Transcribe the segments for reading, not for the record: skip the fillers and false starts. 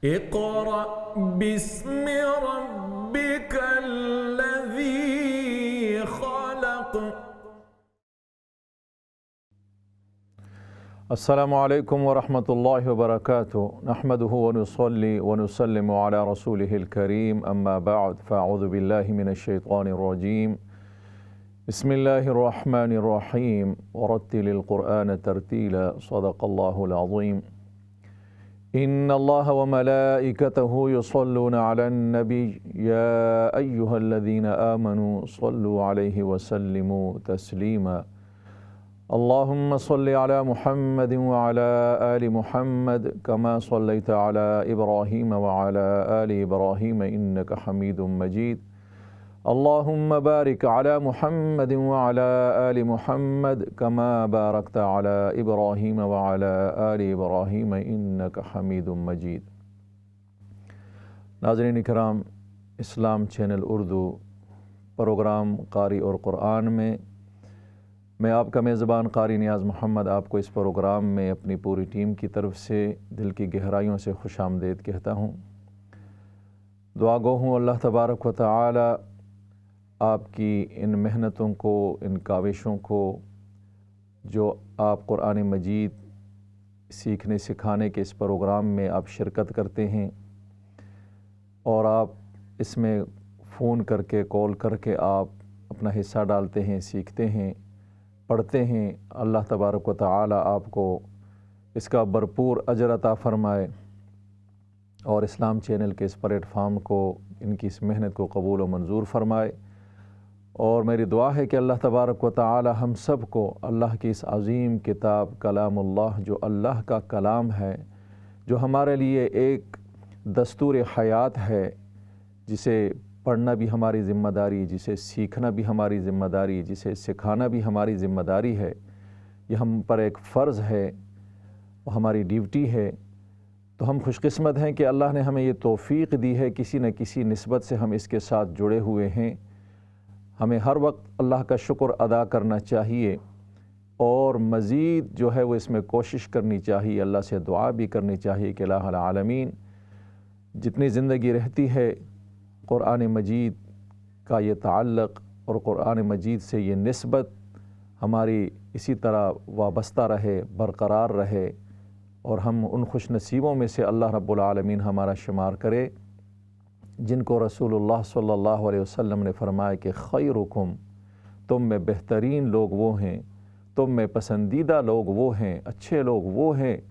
इक़रा बिस्मि रब्बिकल्लज़ी ख़लक़। अस्सलामु अलैकुम वरहमतुल्लाहि वबरकातुहू। नहमदुहु व नुसल्ली व नुसल्लिमु अला रसूलिहिल करीम, अम्मा बअद, फ़अऊज़ु बिल्लाहि मिनश शैतानिर रजीम। बिस्मिल्लाहिर रहमानिर रहीम। वरत्तिलिल क़ुरआन तरतीला। सदक़ल्लाहुल अज़ीम। इन्नल्लाहा व मलाइकतहु युसल्लूना अलन नबी या अय्युहल्लज़ीना आमनू सल्लु अलैहि व सल्लिमू तस्लीमा। अल्लाहुम्मा सल्लि अला मुहम्मदिन व अला आलि मुहम्मद कमा सल्लैता अला इब्राहीम व अला आलि इब्राहीम इन्नका हमीदुम मजीद। अल्लाहुम्मा बारिक अला मुहम्मदिन व अला आलि मुहम्मद कमा बारकता अला इब्राहीम व अला आलि इब्राहीम इन्नका हमीदुम मजीद। नाज़रीन इकराम, इस्लाम चैनल उर्दू प्रोग्राम क़ारी और क़ुरआन में मैं आपका मेज़बान क़ारी नियाज़ मोहम्मद आपको इस प्रोग्राम में अपनी पूरी टीम की तरफ से दिल की गहराइयों से खुशामदीद कहता हूँ। दुआ गो हूँ अल्लाह तबारक व तआला आपकी इन मेहनतों को, इन काविशों को जो आप क़ुरआन मजीद सीखने सिखाने के इस प्रोग्राम में आप शिरकत करते हैं और आप इसमें फ़ोन करके, कॉल करके आप अपना हिस्सा डालते हैं, सीखते हैं, पढ़ते हैं, अल्लाह तबारक व तआला आपको इसका भरपूर अजर अता फ़रमाए और इस्लाम चैनल के इस प्लेटफार्म को, इनकी इस मेहनत को कबूल व मंजूर फ़रमाए। और मेरी दुआ है कि अल्लाह तबारक व तआला हम सब को अल्लाह की इस अज़ीम किताब कलामुल्लाह, जो अल्लाह का कलाम है, जो हमारे लिए एक दस्तूर हयात है, जिसे पढ़ना भी हमारी ज़िम्मेदारी, जिसे सीखना भी हमारी ज़िम्मेदारी, जिसे सिखाना भी हमारी ज़िम्मेदारी है, ये हम पर एक फ़र्ज़ है, वो हमारी ड्यूटी है। तो हम खुशकिस्मत हैं कि अल्लाह ने हमें ये तौफ़ीक़ दी है, किसी न किसी निस्बत से हम इसके साथ जुड़े हुए हैं। हमें हर वक्त अल्लाह का शुक्र अदा करना चाहिए और मज़ीद जो है वो इसमें कोशिश करनी चाहिए, अल्लाह से दुआ भी करनी चाहिए कि इलाहुल आलमीन जितनी ज़िंदगी रहती है क़ुरआन मजीद का ये ताल्लुक़ और क़ुरआन मजीद से ये निस्बत हमारी इसी तरह वाबस्ता रहे, बरक़रार रहे और हम उन खुश नसीबों में से अल्लाह रब्बुल आलमीन हमारा शुमार करे जिनको रसूलुल्लाह सल्लल्लाहु अलैहि वसल्लम ने फ़रमाया कि खैरुकुम, तुम में बेहतरीन लोग वो हैं, तुम में पसंदीदा लोग वो हैं, अच्छे लोग वो हैं,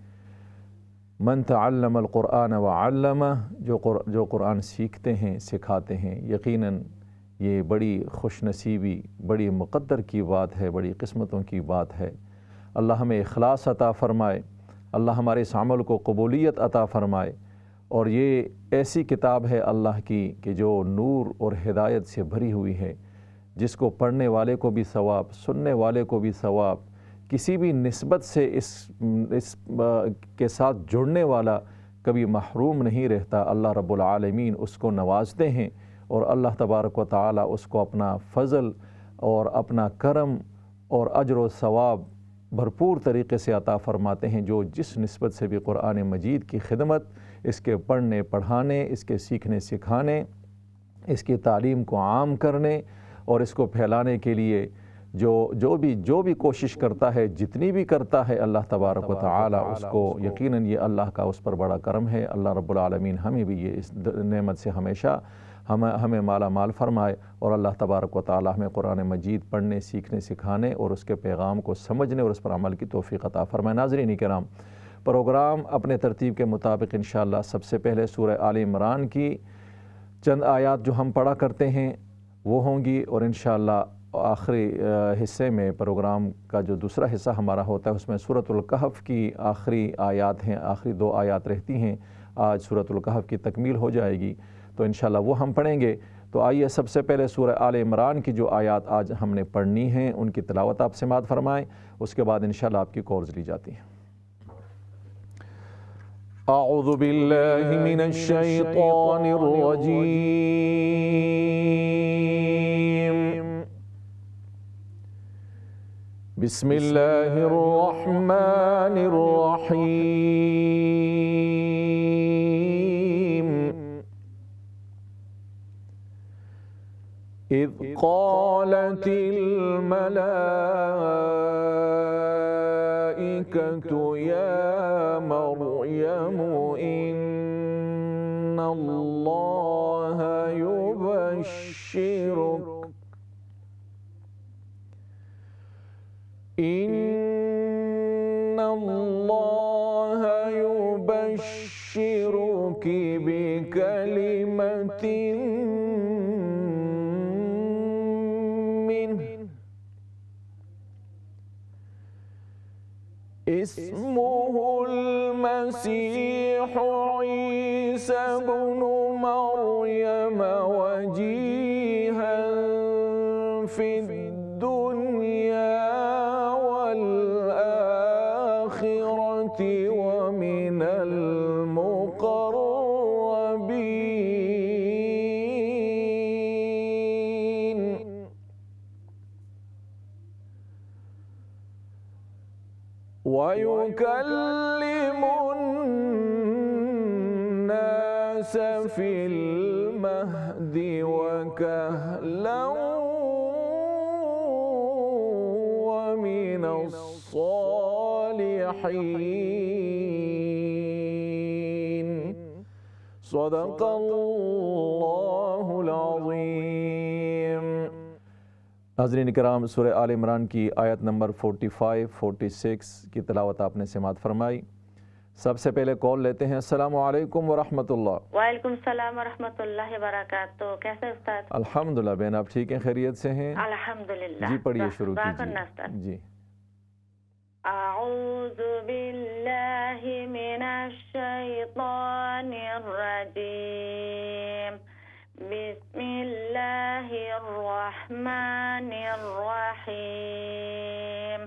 मन तअल्लमल क़ुरआन व अल्लमा, जो क़ुरआन सीखते हैं, सिखाते हैं। यकीनन ये बड़ी खुश नसीबी, बड़ी मुक़द्दर की बात है, बड़ी किस्मतों की बात है। अल्लाह हमें इख़लास अता फ़रमाए, अल्लाह हमारे इस अमल को कबूलियत अता फ़रमाए। और ये ऐसी किताब है अल्लाह की कि जो नूर और हिदायत से भरी हुई है, जिसको पढ़ने वाले को भी सवाब, सुनने वाले को भी सवाब, किसी भी निस्बत से इस के साथ जुड़ने वाला कभी महरूम नहीं रहता। अल्लाह रब्बुल आलमीन उसको नवाजते हैं और अल्लाह तबारक व तआला उसको अपना फ़ज़ल और अपना करम और अजर व सवाब भरपूर तरीक़े से अता फ़रमाते हैं। जो जिस निस्बत से भी क़ुरआन मजीद की खिदमत, इसके पढ़ने पढ़ाने, इसके सीखने सिखाने, इसकी तालीम को आम करने और इसको फैलाने के लिए जो भी कोशिश करता है, जितनी भी करता है, अल्लाह तबारक व तआला उसको यकीनन ये अल्लाह का उस पर बड़ा करम है। अल्लाह रब्बुल आलमीन हमें भी ये इस नेमत से हमेशा हमें माला माल फ़रमाए और अल्लाह तबारक व तआला हमें क़ुरआन मजीद पढ़ने, सीखने, सिखाने और उसके पैगाम को समझने और उस पर अमल की तौफ़ीक़ अता फ़रमाए। नाज़रीन किराम, प्रोग्राम अपने तरतीब के मुताबिक इंशाअल्लाह सबसे पहले सूरह आल इमरान की चंद आयात जो हम पढ़ा करते हैं वो होंगी और इंशाअल्लाह आखिरी हिस्से में प्रोग्राम का जो दूसरा हिस्सा हमारा होता है उसमें सूरतुल कहफ़ की आखिरी आयात हैं, आखिरी 2 आयात रहती हैं। आज सूरतुल कहफ़ की तकमील हो जाएगी तो इंशाअल्लाह वो हम पढ़ेंगे। तो आइए सबसे पहले सूरह आल इमरान की जो आयात आज हमने पढ़नी हैं उनकी तिलावत आप समाअत फ़रमाएँ, उसके बाद इंशाअल्लाह आपकी कॉल्स ली जाती हैं। अऊज़ु बिल्लाहि मिनश शैतानिर रजीम। बिस्मिल्लाहिर रहमानिर रहीम। إذ قالت الملائكة يا مريم إن الله يبشرك بكلمة منه اسمه المسيح عيسى بن مريم وجيها في الدنيا والآخرة ومن المقربين. ويكلم الناس في المهد وكهلا ومن الصالحين. صدق الله العظيम. नाज़रीन किराम, सूरह आल इमरान की आयत नंबर 45-46 की तिलावत आपने समाअत फरमाई। सबसे पहले कॉल लेते हैं। अस्सलामु अलैकुम व रहमतुल्लाह। वालेकुम सलाम व रहमतुल्लाहि व बरकातहू। कैसे उस्ताद? अल्हम्दुलिल्लाह बहन, आप ठीक हैं, खैरियत से हैं? अल्हम्दुलिल्लाह। जी पढ़िए, शुरू कीजिए जी। अऊज़ु बिल्लाहि मिनश शैतानिर रजीम। बिस्मिल्लाहिर रहमानिर रहीम।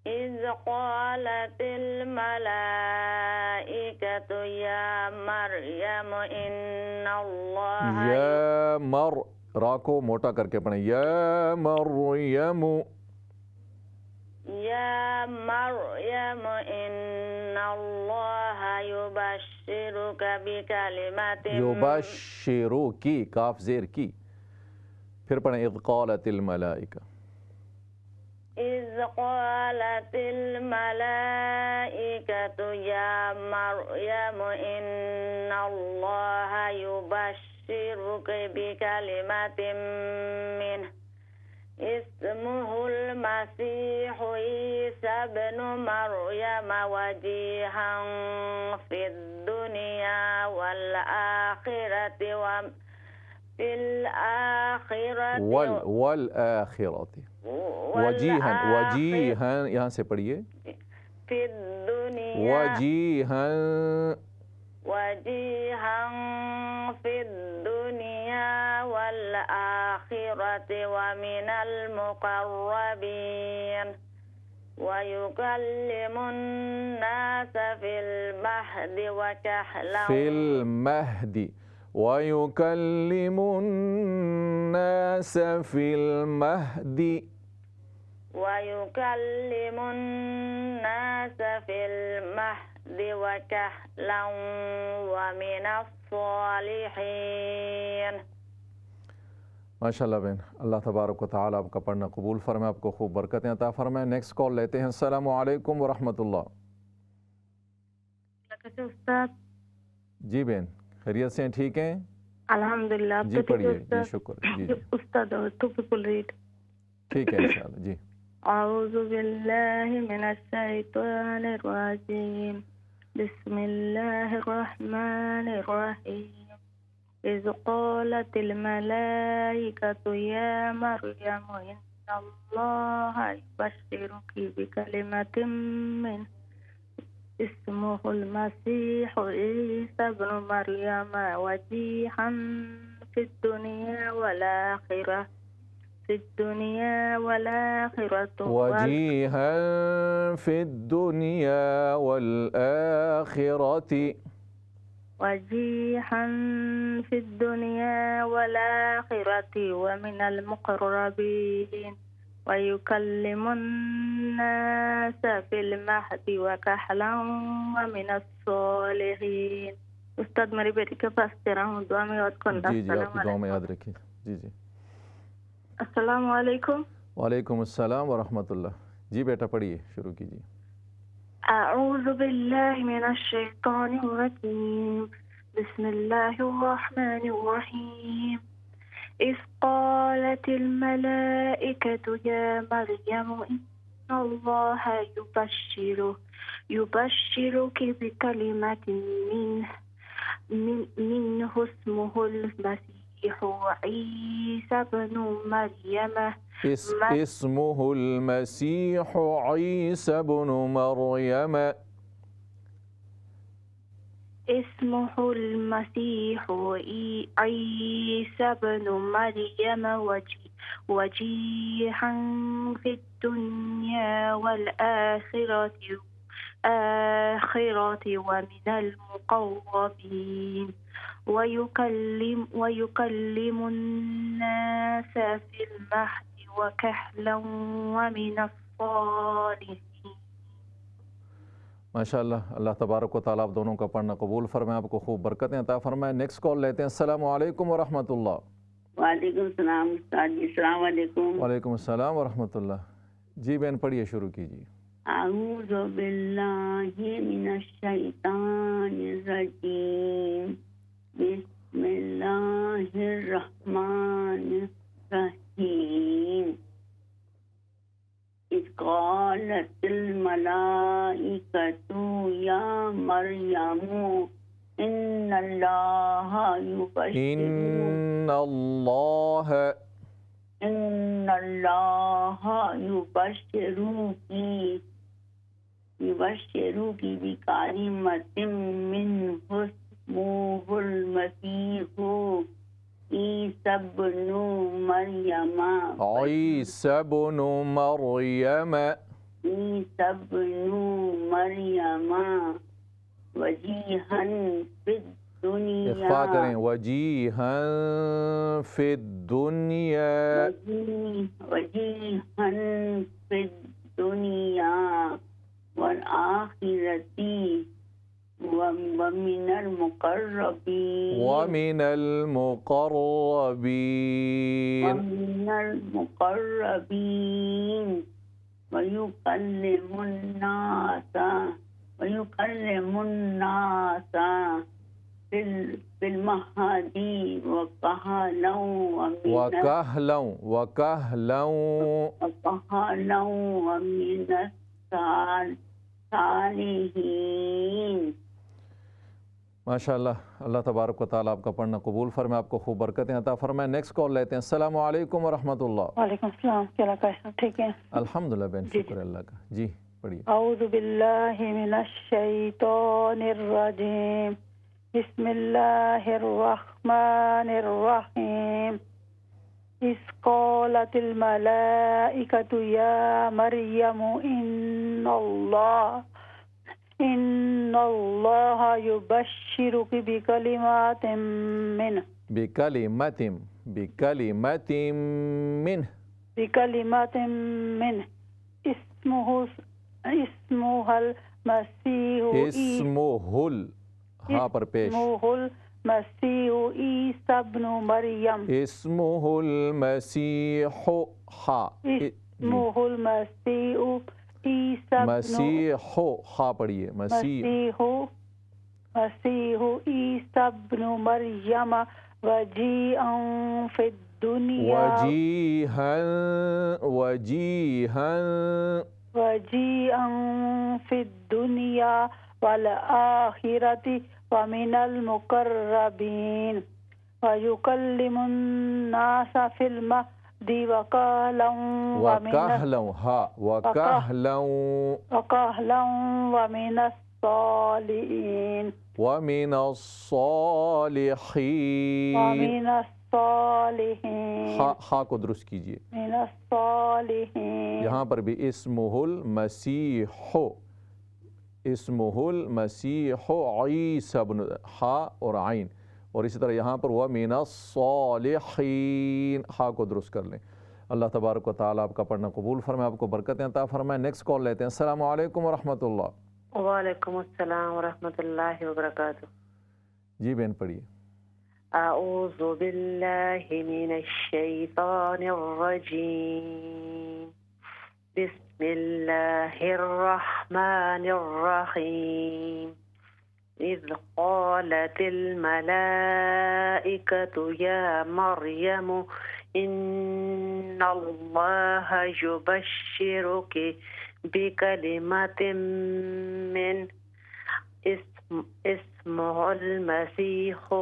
इज़ क़ालतिल मलाइकतु या मरियम इन्नल्लाह। या मर, रा को मोटा करके पढ़ें। या मरियम, या मरियम इन्नल्लाह युबश्शिरुका बिकलिमातिन। युबश्शिरु की, काफ ज़ेर की। फिर पढ़ें। इज़ क़ालतिल मलाइका। इज़ क़ालतिल मलाइकतु या मरियम इन्नल्लाह युबश्शिरुका बिकलिमातिन मिन्हु इस्मुहुल मसीह ईसा इब्नु मरियम वजीहन फिद दुनिया वल आखिरति व फिल आखिरति वल आखिरति। वजीहन, वजीहन यहाँ से पढ़िए। फिद दुनिया वजीहन, वजीहन फिद दुनिया वल आखिरति व मिनल मुक़र्रबीन। वयुकल्लिमुन नास फिल महदि व कहला। फिल महदि। वयुकल्लिमुन नास फिल महदि। वयुकल्लिमुन नास फिल महदि व कहला व मिनस सालिहीन। माशाअल्लाह बहन, अल्लाह तबारक व तआला आपका पढ़ना कबूल फरमाए, आपको खूब बरकतें अता फरमाए। नेक्स्ट कॉल लेते हैं। अस्सलामु अलैकुम व रहमतुल्लाह। उस्ताद जी बहन, खैरियत से हैं, ठीक हैं? अल्हम्दुलिल्लाह। जी पढ़िए जी, शुक्र जी। उस्ताद टॉपिकल रीड। ठीक है इंशाअल्लाह जी। अऊज़ु बिल्लाहि मिनश शैतानिर रजीम। बिस्मिल्लाहिर रहमानिर रहीम। इज़ क़ालतिल मलाइकतु या मरियम इन्नल्लाहा युबश्शिरुकी बिकलिमातिन मिन्हु इस्मुहुल मसीह ईसा इब्नु मरियम वजीहन फिद दुनिया वल आखिरह वजीहन फिद दुनिया वल आखिरति वजीहन फिद दुनिया वल आखिरति व मिनल मुक़र्रबीन। वयुकल्लिमुन नास फिल महदि व कहला व मिनस सालिहीन। उस्ताद मेरी बेटी के पास दे रहा हूँ, दुआ में याद करना। जी जी, आपकी दुआ में याद रखिए। जी जी। अस्सलाम वालेकुम। वालेकुम अस्सलाम व रहमतुल्लाह। जी बेटा पढ़िए, शुरू कीजिए। अऊज़ु बिल्लाहि मिनश शैतानिर रजीम, बिस्मिल्लाहिर रहमानिर रहीम। इज़ क़ालतिल मलाइकतु या मरयम इन्नल्लाहा युबश्शिरुकी बिकलिमतिन मिन्हु इस्मुहुल मसीहु ईसा इब्नु मरयम इस्मुहुल मसीहु ईसा इब्नु मरयम इस्मुहुल मसीहु ईसा इब्नु मरयम वजीहन फिद दुनिया वल आखिरति व मिनल मुक़र्रबीन वयुकल्लिमुन नास फिल महदि व कहलन व मिनस सालिहीन। माशाअल्लाह। अल्लाह तबारक व तआला आप दोनों का पढ़ना कबूल फरमाए, आपको खूब बरकतें अता फरमाए। नेक्स्ट कॉल लेते हैं। अस्सलाम वालेकुम व रहमतुल्लाह। वालेकुम सलाम उस्ताद जी, अस्सलाम वालेकुम। वालेकुम अस्सलाम व रहमतुल्लाह। जी बहन पढ़िए, शुरू कीजिए। अऊज़ु बिल्लाहि मिनश शैतानिर रजीम, बिस्मिल्लाहिर रहमानिर रहीम। इज़ क़ालतिल मलाइकतु या मरयमु इन्नल्लाहा युबश्शिरुकी बिकलिमतिन मिन्हु इस्मुहुल मसीहु ईसा इब्नु मरयम वजीहन फिद दुनिया। इख्फा करें, वजीहन फिद दुनिया वल आखिरति व मिनल मुक़र्रबीन वयुकल्लिमुन नासा फिल महदी व कहलन व मिनस सालिहीन। माशाअल्लाह। अल्लाह तबारक व तआला आपका पढ़ना कबूल फरमाए, आपको खूब बरकतें अता फरमाए। नेक्स्ट कॉल लेते हैं। अस्सलाम वालेकुम व रहमतुल्लाह। वालेकुम सलाम। क्या कैसा? ठीक है अल्हम्दुलिल्लाह बहन, शुक्र अल्लाह का। जी पढ़िए। अऊज़ु बिल्लाहि मिनश शैतानिर रजीम, बिस्मिल्लाहिर रहमानिर रहीम। इज़ क़ालतिल मलाइकतु या मरयमु इन्नल्लाहा युबश्शिरुकी बिकलिमातिन मिन्हु इस्मुहुल हाँ पर पेश मसीहु ईसा इब्नु मरयम इस्मुहुल मसीहु हाँ पढ़िए। मसीहु ईसा इब्नु मरयम वजीहन फिद दुनिया वल आखिरति व मिनल मुक़र्रबीन वयुकल्लिमुन नासा फिल महदि व कहलन व मिनस सालिहीन। हाँ को दुरुस्त कीजिए। यहाँ पर भी इस्मुहुल मसीहु ईसा इब्नु हा और आइन, और इसी तरह यहाँ पर वह मिनस सालिहीन हा को दुरुस्त कर लें। अल्लाह तबारक व तआला आपका पढ़ना कबूल फरमाए, आपको बरकतें अता फरमाए। नेक्स्ट कॉल लेते हैं। अस्सलाम वालेकुम व रहमतुल्लाह। वालेकुम अस्सलाम व रहमतुल्लाहि व बरकातुहू। जी बहन पढ़िए। أعوذ بالله من الشيطان الرجيم بسم الله الرحمن الرحيم إذ قالت الملائكة يا مريم إن الله يبشرك بكلمة من اسمه المسيح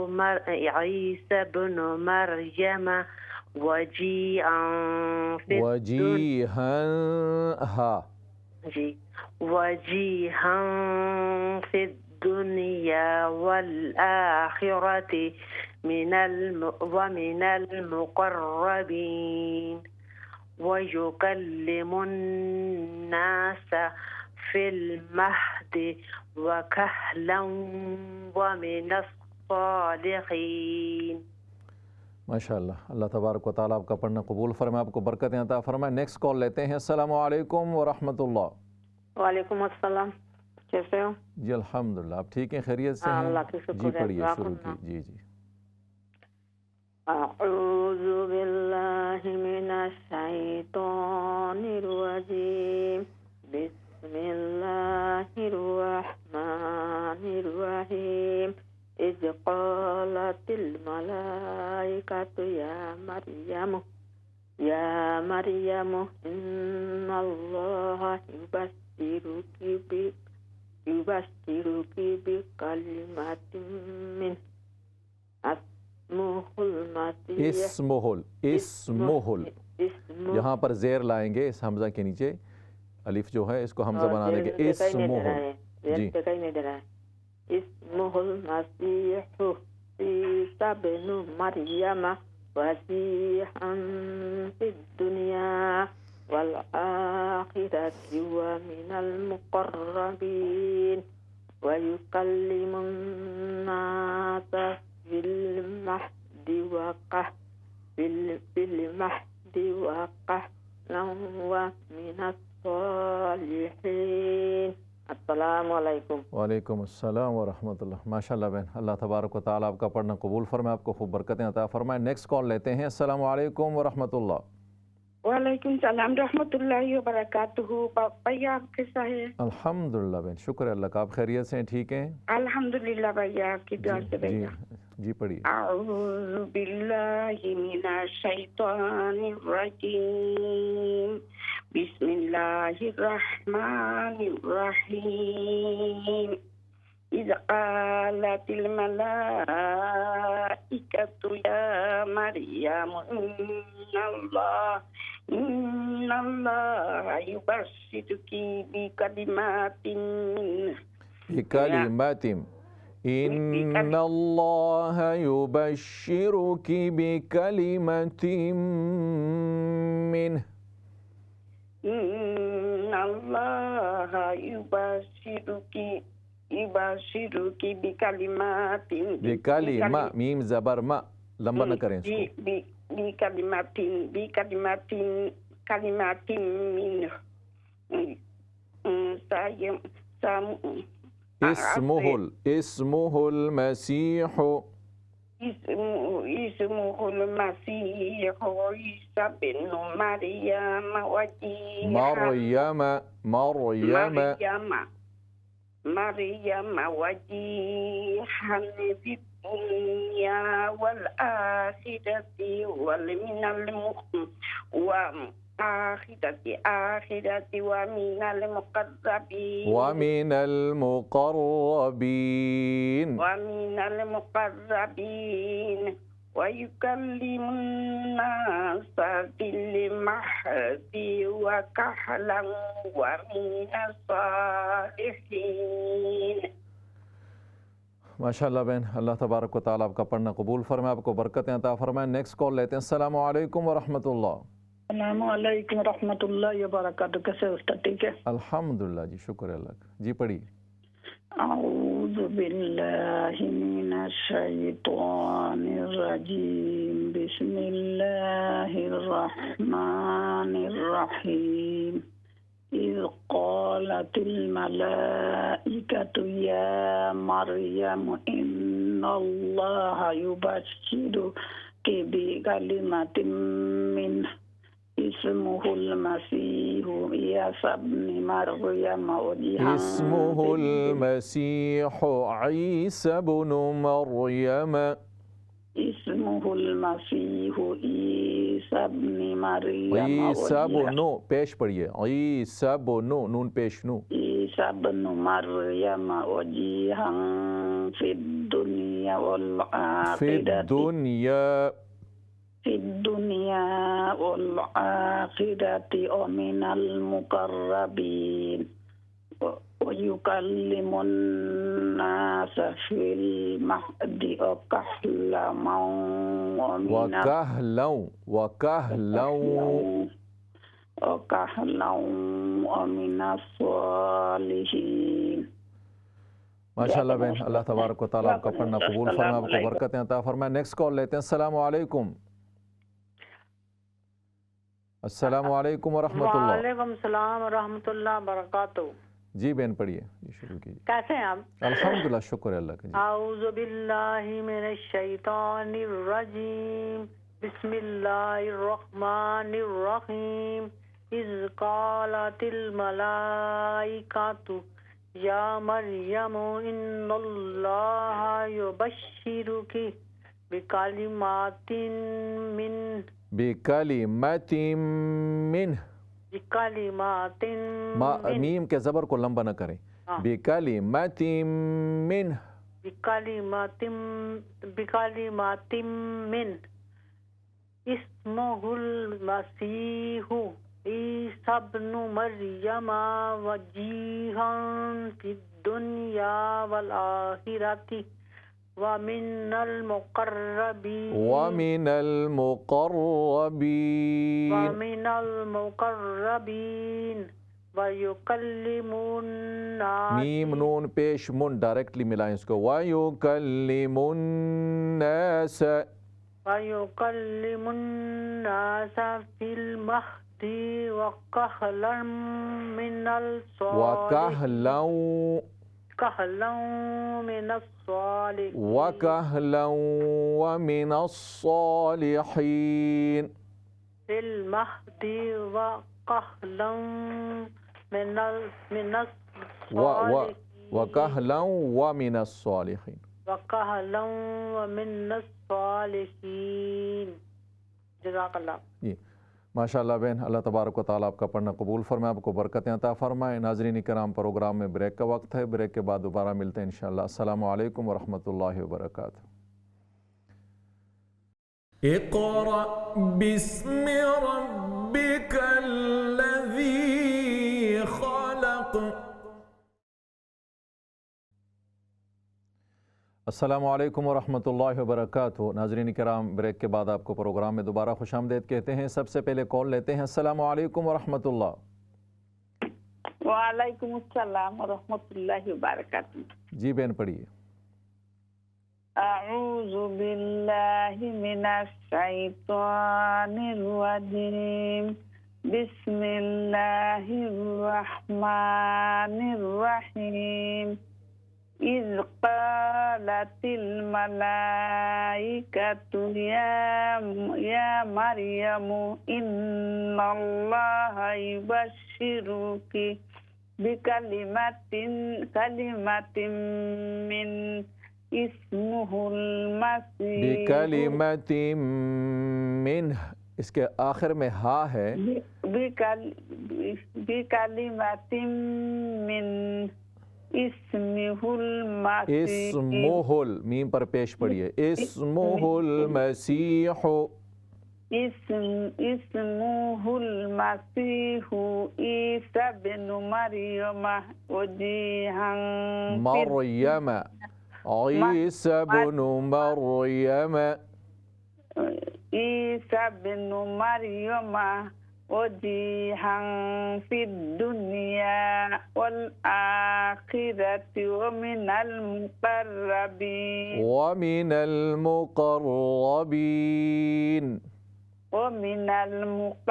عيسى بن مريم وجيها في الدنيا والآخرة ومن المقربين ويكلم الناس في المهد وكهلا ومن الصالحين। माशाअल्लाह, अल्लाह तबारक व तआला आपका पढ़ना कबूल फरमाए, आपको बरकतें अता फरमाए। नेक्स्ट कॉल लेते हैं। अस्सलाम वालेकुम व रहमतुल्लाह। वालेकुम अस्सलाम, कैसे हो? जी अल्हम्दुलिल्लाह, आप ठीक हैं, खैरियत से हैं? अल्लाह की शुक्र जी है। पढ़िए, शुरू की। जी जी। अऊज़ु बिल्लाहि मिनश शैतानिर रजीम बिस्मिल्लाहिर रहमानिर रहीम इज़ क़ालतिल मलाइकतु या मरियम इन्नल्लाहा युबश्शिरुकी बिकलिमातिन मिन इस्मुहुल, यहाँ पर ज़ेर लाएंगे इस हमज़ा के नीचे, अलिफ जो है इसको हमज़ा बना देंगे। इस्मुहुल, जी। इस्मुहुल मसीहु ईसा बिन मरियम वजीहन फिद दुनिया वल आखिरति व मिनल मुकर्रबीन व युकल्लिमुन नास फिल महदि व मिनस सालिहीन। अस्सलामु अलैकुम। वालेकुम अस्सलाम व रहमतुल्लाह। माशाअल्लाह बहन, अल्लाह तबारक व तआला आपका पढ़ना कबूल फरमाए, आपको खूब बरकतें अता फरमाए। नेक्स्ट कॉल लेते हैं। अस्सलामु अलैकुम व रहमतुल्लाह। वालेकुम सलाम रहमतुल्लाहि व बरकातुहू। भैया आप कैसा है? अल्हम्दुलिल्लाह बहन, शुक्र है अल्लाह का, आप खैरियत से हैं, ठीक हैं? अल्हम्दुलिल्लाह भैया, आपकी दुआ से भैया। जी पढ़िए। अऊज़ु बिल्लाहि मिनश शैतानिर रजीम बिस्मिल्लाहिर रहमानिर रहीम इज़ क़ालतिल मलाइकतु या मरियम इन्नल्लाहा युबश्शिरुकी बिकलिमातिन इन्नल्लाहा युबश्शिरुकी बिकलिमतिन मिन्हु इन्नल्लाहा युबश्शिरुकी बिकलिमातिन बिकलिमा, मीम ज़बर मा, लंबा न करें इसको। बिकलिमातिन मिन्हु इस्मुहुल मसीहु इसमुहुल मसीहु ईसा बिन मरियम वजीहन फिद दुनिया वल आखिरति वमिनल मुक़र्रबीन वयुकल्लिमुन नास फिल महदि व कहलन व मिनस सालिहीन। माशाअल्लाह बहन, अल्लाह तबारक व तआला आपका पढ़ना कबूल फरमाए, आपको बरकतें अता फरमाए। नेक्स्ट कॉल लेते हैं। अस्सलामु अलैकुम व रहमतुल्लाह। अस्सलामु अलैकुम रहमतुल्लाहि व बरकातुहू। कैसे हो उस्ताद? ठीक है अल्हम्दुलिल्लाह जी, शुक्र है अल्लाह का। जी पढ़िए। अऊज़ु बिल्लाहि मिनश शैतानिर रजीम बिस्मिल्लाहिर रहमानिर रहीम إذ قالت الملائكة يا مريم إن الله يبشرك بكلمة منه اسمه المسيح عيسى ابن مريم وجيها اسمه المسيح عيسى بن مريم اسمه المسيح عيسى ابن مريم عيسى بن पेश पढ़िए عيسى بن नून पेश नू عيسى ابن مريم وجيها في الدنيا في والآخرة الدنيا في الدنيا والآخرة ومن المقربين ويكلم الناس في المهد وكهلا ومن الصالحين. माशाल्लाह बहन, अल्लाह तबारक व तआला आपका पढ़ना कबूल फरमाए, आपको बरकतें अता फरमाए। नेक्स्ट कॉल लेते हैं। अस्सलामु अलैकुम। अस्सलामु अलैकुम व रहमतुल्लाह। वालेकुम सलाम व रहमतुल्लाह बरकातहू। जी बहन पढ़िए, जी शुरू कीजिए। कैसे हैं आप? अल्हम्दुलिल्लाह, शुक्र है अल्लाह का। आऊज़ु बिल्लाहि मिनश शैतानिर रजीम, बिस्मिल्लाहिर रहमानिर रहीम। इज़ क़ालतिल मलाइकातु या मरियम इन्नल्लाहा युबश्शिरुकी बिकलिमातिन बिकलिमातिन मीम के ज़बर को लंबा न करें। बिकलिमातिन मिन इस्मुहुल मसीहु ईसा इब्नु मरियम वजीहन फिद दुनिया वल आखिरति व मिनल मुक़र्रबीन व युकल्लिमुन नास। मीम नून पेश मुन डायरेक्टली मिलाएं इसको। व युकल्लिमुन नास फिल महदी व कहलन मिनल सालिहीन। फिल महदी व कहलन मिनस सालिहीन। जज़ाकल्लाह। माशाअल्लाह बहन, अल्लाह तबारक व तआला आपका पढ़ना कबूल फरमाए, आपको बरकतें अता फरमाए। नाज़रीन किराम, प्रोग्राम में ब्रेक का वक्त है, ब्रेक के बाद दोबारा मिलते हैं इंशाअल्लाह। अस्सलामु अलैकुम व रहमतुल्लाहि व बरकातुहू। इक़रा बिस्मि रब्बिकल्लज़ी ख़लक़। अस्सलामु अलैकुम व रहमतुल्लाहि व बरकातुहू। नाज़रीन किराम, ब्रेक के बाद आपको प्रोग्राम में दोबारा खुशामदीद कहते हैं। सबसे पहले कॉल लेते हैं। अस्सलामु अलैकुम व रहमतुल्लाह। वालेकुम अस्सलाम व रहमतुल्लाहि व बरकातुहू। जी बहन पढ़िए। अऊज़ु बिल्लाहि मिनश शैतानिर रजीम, बिस्मिल्लाहिर रहमानिर रहीम। इज़ क़ालतिल मलाइकतु या मरियम इन्नल्लाहा युबश्शिरुकी बिकलिमातिन मिन इस्मुहुल मसीह। बिकलिमातिन मिन, इसके आखिर में हा है। बिकलिमातिन मिन इस्मुहुल, मीम पर पेश पढ़िए। इस्मुहुल मसीहु इस्मुहुल मसीहु ईसा इब्नु मरियम वजीहन मरियम ईसा इब्नु मरियम ईसा इब्नु मरियम वजीहन फिद दुनिया वल आखिरति व मिनल मुक़र्रबीन। ومن المقربين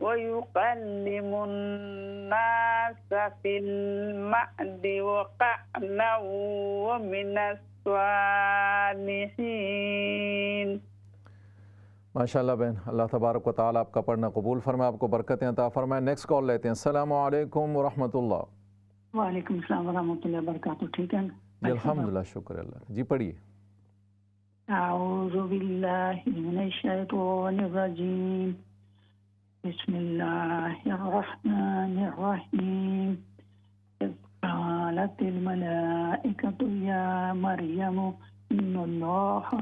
ويكلم الناس في المهد وكهلا ومن الصالحين। माशाल्लाह बहन, अल्लाह तबारक व तआला आपका पढ़ना कबूल फरमाए, आपको बरकतें अता फरमाए। नेक्स्ट कॉल लेते हैं। अस्सलामु अलैकुम व रहमतुल्लाह। वालेकुम सलाम व रहमतुल्लाहि व बरकातहू। ठीक है जी अल्हम्दुलिल्लाह, शुक्र अल्लाह। जी पढ़िए। अऊज़ु बिल्लाहि मिनश शैतानिर रजीम। बिस्मिल्लाहिर रहमानिर रहीम। इज़ क़ालतिल मलाइकतु या मरियम इन्नल्लाहा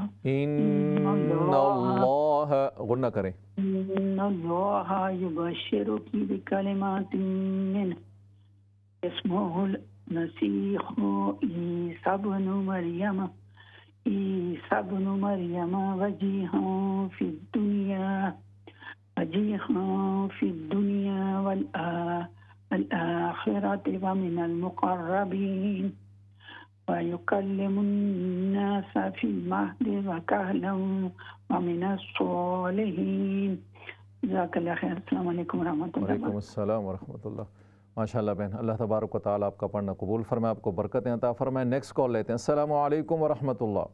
गुन्ना करें। इन्नल्लाहा युबश्शिरुकी बिकलिमातिन मिन्हु इस्मुहुल मसीहु ईसा इब्नु मरियम वजीहन फिद दुनिया वल आखिरति व मिनल मुक़र्रबीन व युकल्लिमुन नास फिल महदि व कहलन व मिनस सालिहीन। जज़ाकल्लाह खैर। अस्सलामु अलैकुम व रहमतुल्लाह। वालेकुम अस्सलाम व रहमतुल्लाह। माशाल्लाह बहन, अल्लाह तबारक व तआला आपका पढ़ना कबूल फरमाए, आपको बरकतें अता फरमाए। नेक्स्ट कॉल लेते हैं। अस्सलामु अलैकुम व रहमतुल्लाह।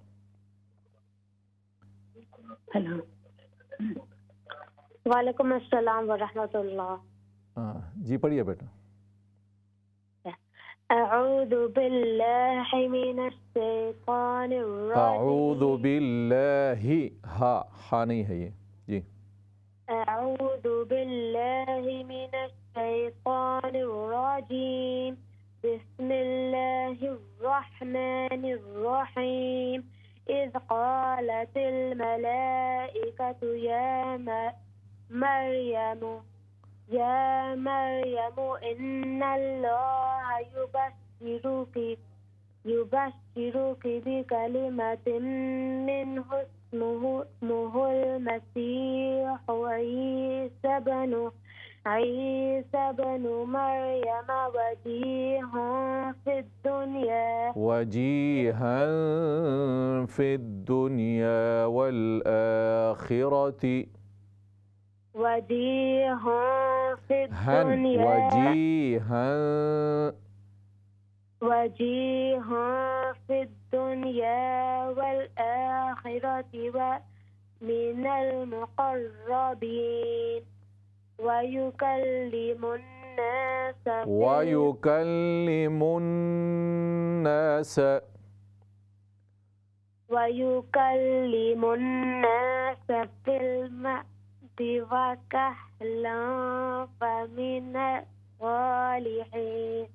हेलो। वालेकुम अस्सलाम व रहमतुल्लाह। जी पढ़िए बेटा। अऊज़ु बिल्लाहि मिनश शैतानिर रजीम। अऊज़ु बिल्लाहि, हा नहीं है ये जी। अऊज़ु बिल्लाहि मिनश शैतानिर रजीम। बिस्मिल्लाहिर रहमानिर रहीम। इज़ क़ालतिल मलाइकतु या मरियम इन्नल्लाहा युबश्शिरुकी बिकलिमतिन मिन्हु इस्मुहुल मसीहु ईसा इब्नु मरियम वजीहन फिद दुनिया वल आखिरति वजीहन फिद दुनिया वल आखिरति व मिनल मुक़र्रबीन वयुकल्लिमुन नास फिल महदि व कहलन व मिनस सालिहीन।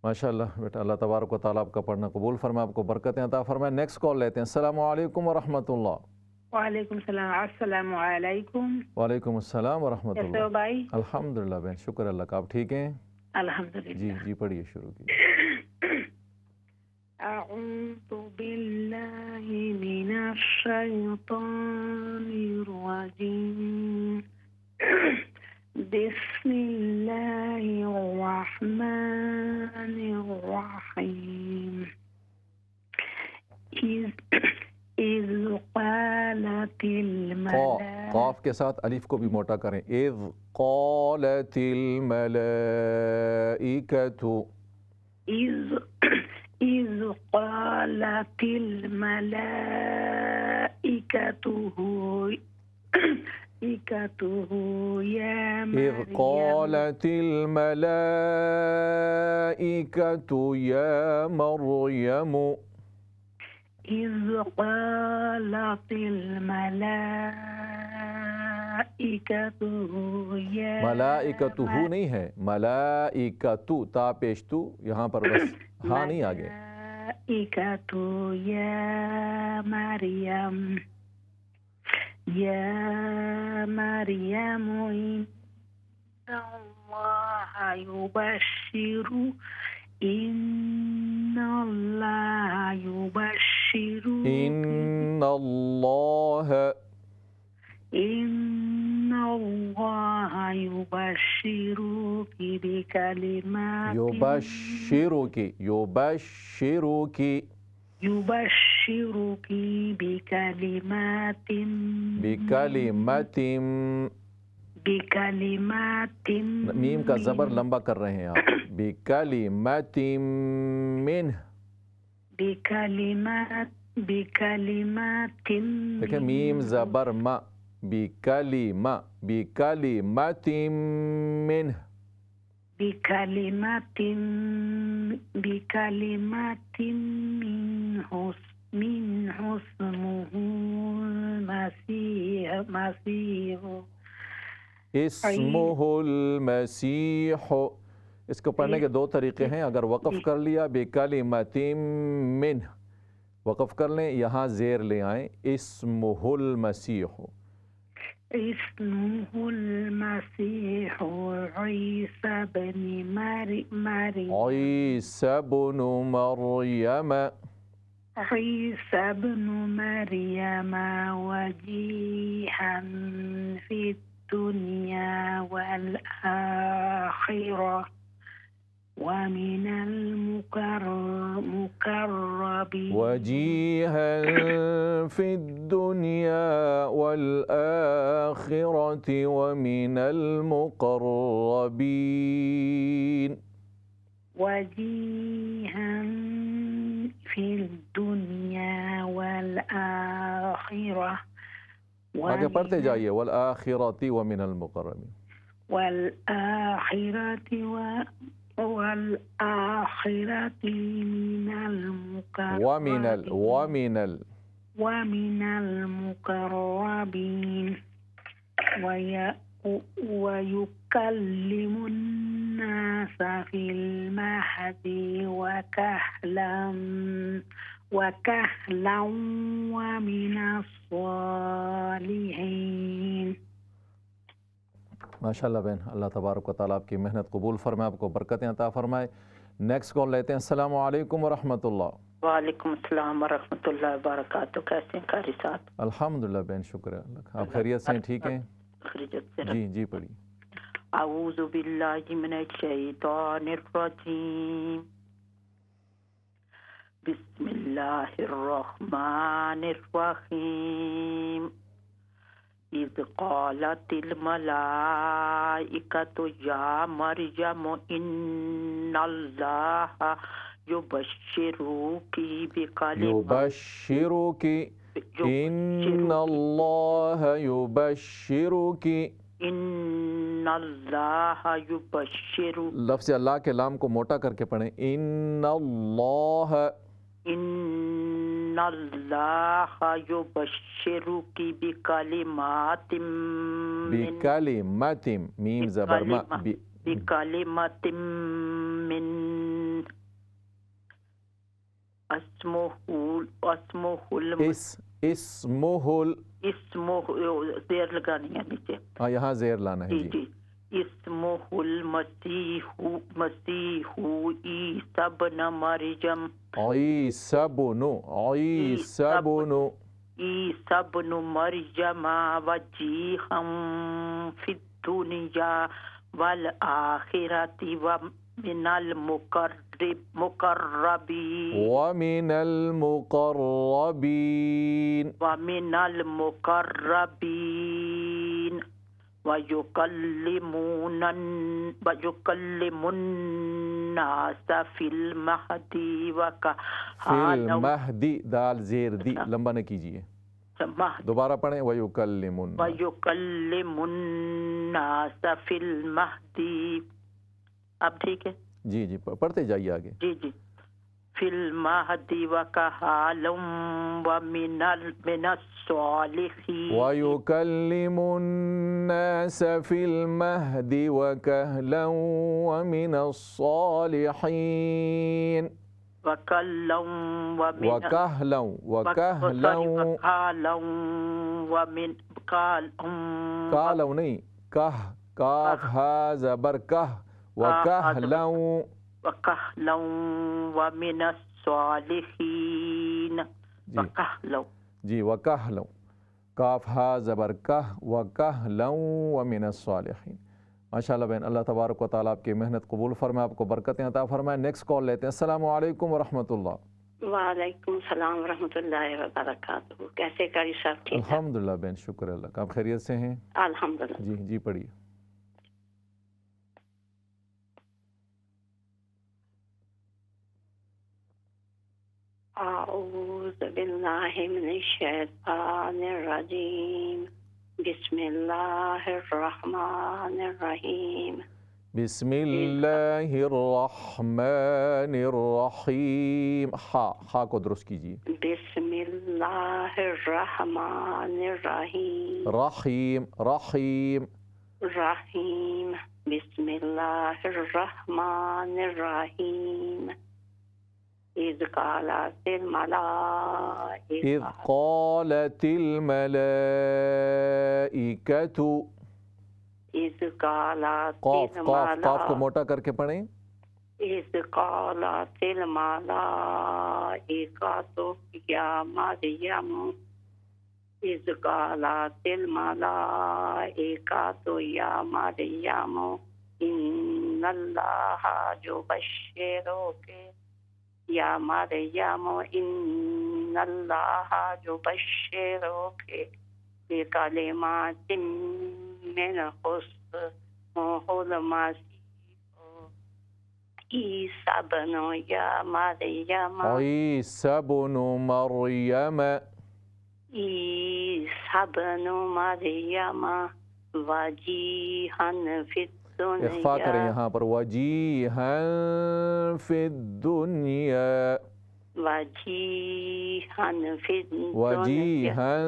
माशाल्लाह बेटा, अल्लाह तबारक व तआला आपका पढ़ना कबूल फरमाए, आपको बरकतें अता फरमाए। नेक्स्ट कॉल लेते हैं। अस्सलामु अलैकुम व रहमतुल्लाह। वालेकुम सलाम। अस्सलामु अलैकुम। वालेकुम अस्सलाम व रहमतुल्लाह। कैसे हो भाई? अल्हम्दुलिल्लाह बहन, शुक्र अल्लाह का। आप ठीक हैं? अल्हम्दुलिल्लाह। जी पढ़िए, शुरू कीजिए। अऊज़ु बिल्लाहि मिनश शैतानिर रजीम। बिस्मिल्लाहिर रहमानिर रहीम। इज़ क़ालतिल क़ाफ के साथ अलिफ को भी मोटा करें। इज़ क़ालतिल मलाइकतु إذ قالت الملائكة يا مريم إذ قالت الملائكة يا مريم إذ قالت الملائكة يا मलाइकतु नहीं है, मलाइकतु ता पेशतु, यहाँ पर बस हाँ नहीं आगे। मलाइकतु या मरियम इन्नल्लाहा युबश्शिरुकी बिकलिमातिन युबश्शिरुकी युबश्शिरुकी बिकलिमातिम बिकलिमातिम मीम का ज़बर लंबा कर रहे हैं आप। बिकलिमातिम मिन्ह, बिकलिमातिम देखें मीम ज़बर मा, बिकलिमातिम मिन्ह, बिकलिमातिम मिन्हु इस्मुहुल मसीह। इसको पढ़ने के दो तरीक़े हैं। अगर वक़फ़ कर लिया बिकलिमातिम मिन्ह, वक़फ़ कर लें, यहाँ ज़ेर ले आएँ, इस्मुहुल मसीह, इस्मुहुल मसीह ईसा इब्न मरियम ईसा इब्नु मरियम عيسى ابن مريم وجيها في الدنيا والآخرة ومن المقربين وجيها في الدنيا والآخرة ومن المقربين وجيها في الدنيا والآخرة आगे पढ़ते जाइए। वल आखिरती व मिनल मुकर्रमीन, والآخرة ومن المقربين ويكلم الناس في المهد وكهلا ومن الصالحين। माशाल्लाह बहन, अल्लाह तबारक व तआला आपकी मेहनत कबूल फरमाए, आपको बरकतें अता फरमाए। नेक्स्ट कॉल लेते हैं। अस्सलामु अलैकुम व रहमतुल्लाह। वालेकुम अस्सलाम व रहमतुल्लाहि व बरकातहू। कैसे हैं कारी साहब? अल्हम्दुलिल्लाह बहन, शुक्र है अल्लाह का। आप खैरियत से हैं? ठीक हैं? जी जी पढ़िए। अऊज़ु बिल्लाहि मिनश शैतानिर रजीम, बिस्मिल्लाहिर रहमानिर रहीम। इज़ क़ालतिल मलाइकतु या मरियम इन्नल्लाहा युबश्शिरुकी युबश्शिरुकी इन्नल्लाहा युबश्शिरुकी। इन्नल्लाहा युबश्शिरु, लफ्ज़ अल्लाह के लाम को मोटा करके पढ़ें। इन्नल्लाहा युबश्शिरुकी बिकलिमातिम मीम ज़बर मा, बिकलिमातिम मिन इस्मुहुल ज़ेर लगानी है नीचे। हाँ, यहाँ ज़ेर लाना है जी। इस्मुहुल मसीहु ईसा इब्न मरियम ईसा इब्नु मरियम वजीहम फिद दुनिया वल आखिरति व मिनल मुकर्रबीन वयुकल्लिमुन्नास फिल महदी महदी, दाल ज़ेर दी लंबा न कीजिए, दोबारा पढ़ें। वयुकल्लिमुन्नास फिल महदी। अब ठीक है? जी जी पढ़ते जाइए आगे। जी जी। फिल महदी व कहलम व मिनस सालिहीन वयुकल्लिमुन्नास फिल महदी व कहलन व मिनस सालिहीन। वकल्लम वकहलन कालौ नहीं, कह, काफ हा ज़बर कह, वकहलन व मिनस सालिहीन। जी वकहलन, काफ हा ज़बर कह, वकहलन व मिनस सालिहीन। माशाअल्लाह बहन, अल्लाह तबारक व तआला आपकी मेहनत कबूल फरमाए, आपको बरकतें अता फरमाए। नेक्स्ट कॉल लेते हैं। अस्सलामु अलैकुम व रहमतुल्लाह। वालेकुम सलाम रहमतुल्लाहि व बरकातहू। कैसे कारी साहब, ठीक है? अल्हम्दुलिल्लाह बहन, शुक्र अल्लाह का। आप खैरियत से हैं? अल्हम्दुलिल्लाह। जी जी पढ़िए। आऊज़ु बिल्लाहि मिनश शैतानिर रजीम। बिस्मिल्लाहिर रहमानिर रहीम। बिस्मिल्लाहिर्रहमानिर्रहीम। हा को दुरुस्त कीजिए। बिस्मिल्लाहिर्रहमानिर्रहीम। रहीम रहीम। रहीम। बिस्मिल्लाहिर्रहमानिर्रहीम। इज़ क़ालतिल मलाइकतु। इज़ क़ालतिल कॉफ को मोटा करके पढ़ें। इज़ क़ालतिल मलाइकतु या मरियम। इज़ क़ालतिल मलाइकतु या मरियम इन्नल्लाहा युबश्शिरुकी या मरियम इन्नल्लाहा युबश्शिरुकी बिकलिमातिन मिनहु इस्मुहुल मसीह ईसा इब्नु मरियम। ईसा इब्नु मरियम। ईसा इब्नु मरियम वजीहन फिद इख्फा करें यहाँ पर, वजीहन फिद दुनिया। वजीहन फिद वजीहन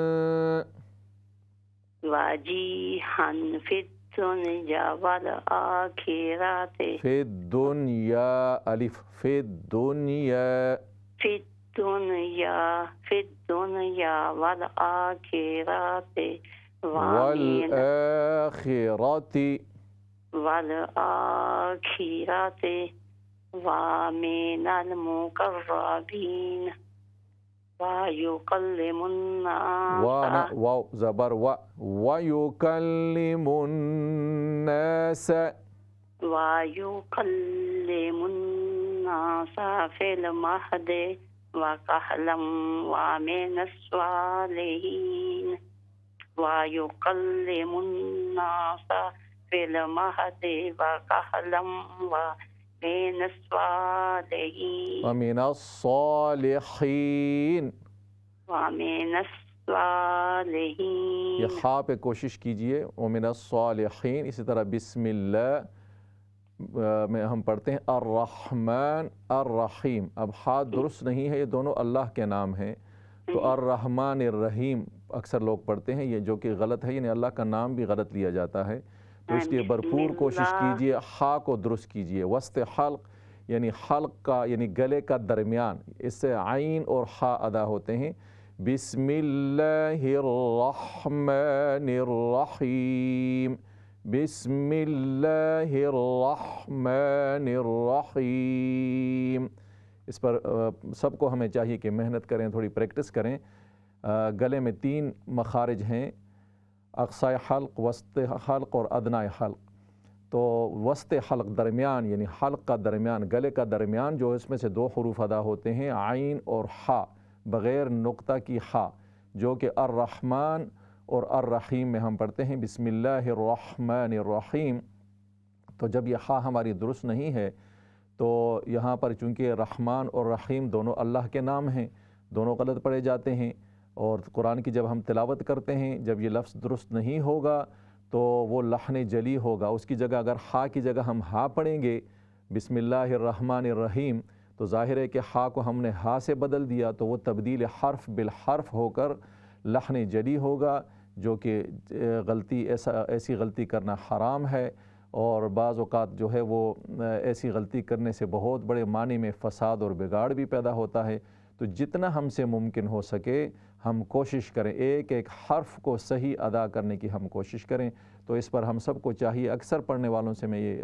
वजीहन फिद दुनिया वल आखिरत। फिद दुनिया अलिफ फिद दुनिया। फिद दुनिया वल आखिरत वल आखिरति वल आखिरत वमिनल मुकर्रबीन वयुकल्लिमुन्नास। वाव ज़बर वयुकल्लिमुन्नास। वयुकल्लिमुन्नास फिल महदि वकहलम वमिनस्सालिहीन। वयुकल्लिमुन्नास फिल महदि वकहलम वमिनस्सालिहीन। वमिनस्सालिहीन। वमिनस्सालिहीन। ये खा पे कोशिश कीजिए। वमिनस्सालिहीन। इसी तरह बिस्मिल्लाह में हम पढ़ते हैं अर्रहमान अर्रहीम। अब हाथ दुरुस्त नहीं है, ये दोनों अल्लाह के नाम हैं। तो अर्रहमान अर्रहीम अक्सर लोग पढ़ते हैं, ये जो कि गलत है, यानी अल्लाह का नाम भी गलत लिया जाता है। तो इसलिए भरपूर कोशिश कीजिए, हा को दुरुस्त कीजिए। वस्त हल्क यानी हल्क का यानी गले का दरमियान, इससे आइन और हा अदा होते हैं। बिस्मिल्लाहिर्रहमानिर्रहीम। बिस्मिल्लाहिर्रहमानिर्रहीम। इस पर सबको हमें चाहिए कि मेहनत करें, थोड़ी प्रैक्टिस करें। गले में 3 मखारिज हैं, अक्साए हल्क, वस्त हल्क और अदनाए हल्क। तो वस्त हल्क दरमियान यानी हल्क का दरमियान, गले का दरमियान जो इसमें से 2 हरूफ अदा होते हैं, आइन और हा, बग़ैर नुक्ता की हा, जो कि अर्रहमान और अर्रहीम में हम पढ़ते हैं बिस्मिल्लाहिर्रहमानिर्रहीम। तो जब यह हा हमारी दुरुस्त नहीं है, तो यहाँ पर चूँकि रहमान और रहीम दोनों अल्लाह के नाम हैं, दोनों गलत पढ़े जाते हैं। और कुरान की जब हम तिलावत करते हैं, जब ये लफ्ज़ दुरुस्त नहीं होगा तो वो लहन जली होगा। उसकी जगह अगर हा की जगह हम हा पढ़ेंगे बिस्मिल्लाहिर्रहमानिर्रहीम, तो ज़ाहिर है कि हा को हमने हा से बदल दिया, तो वो तब्दील हर्फ बिल हर्फ होकर लहन जली होगा, जो कि गलती ऐसी गलती करना हराम है। और बाज़ औक़ात जो है वो ऐसी गलती करने से बहुत बड़े मानी में फ़साद और बिगाड़ भी पैदा होता है। तो जितना हमसे मुमकिन हो सके हम कोशिश करें, एक एक हर्फ को सही अदा करने की हम कोशिश करें। तो इस पर हम सबको चाहिए, अक्सर पढ़ने वालों से मैं ये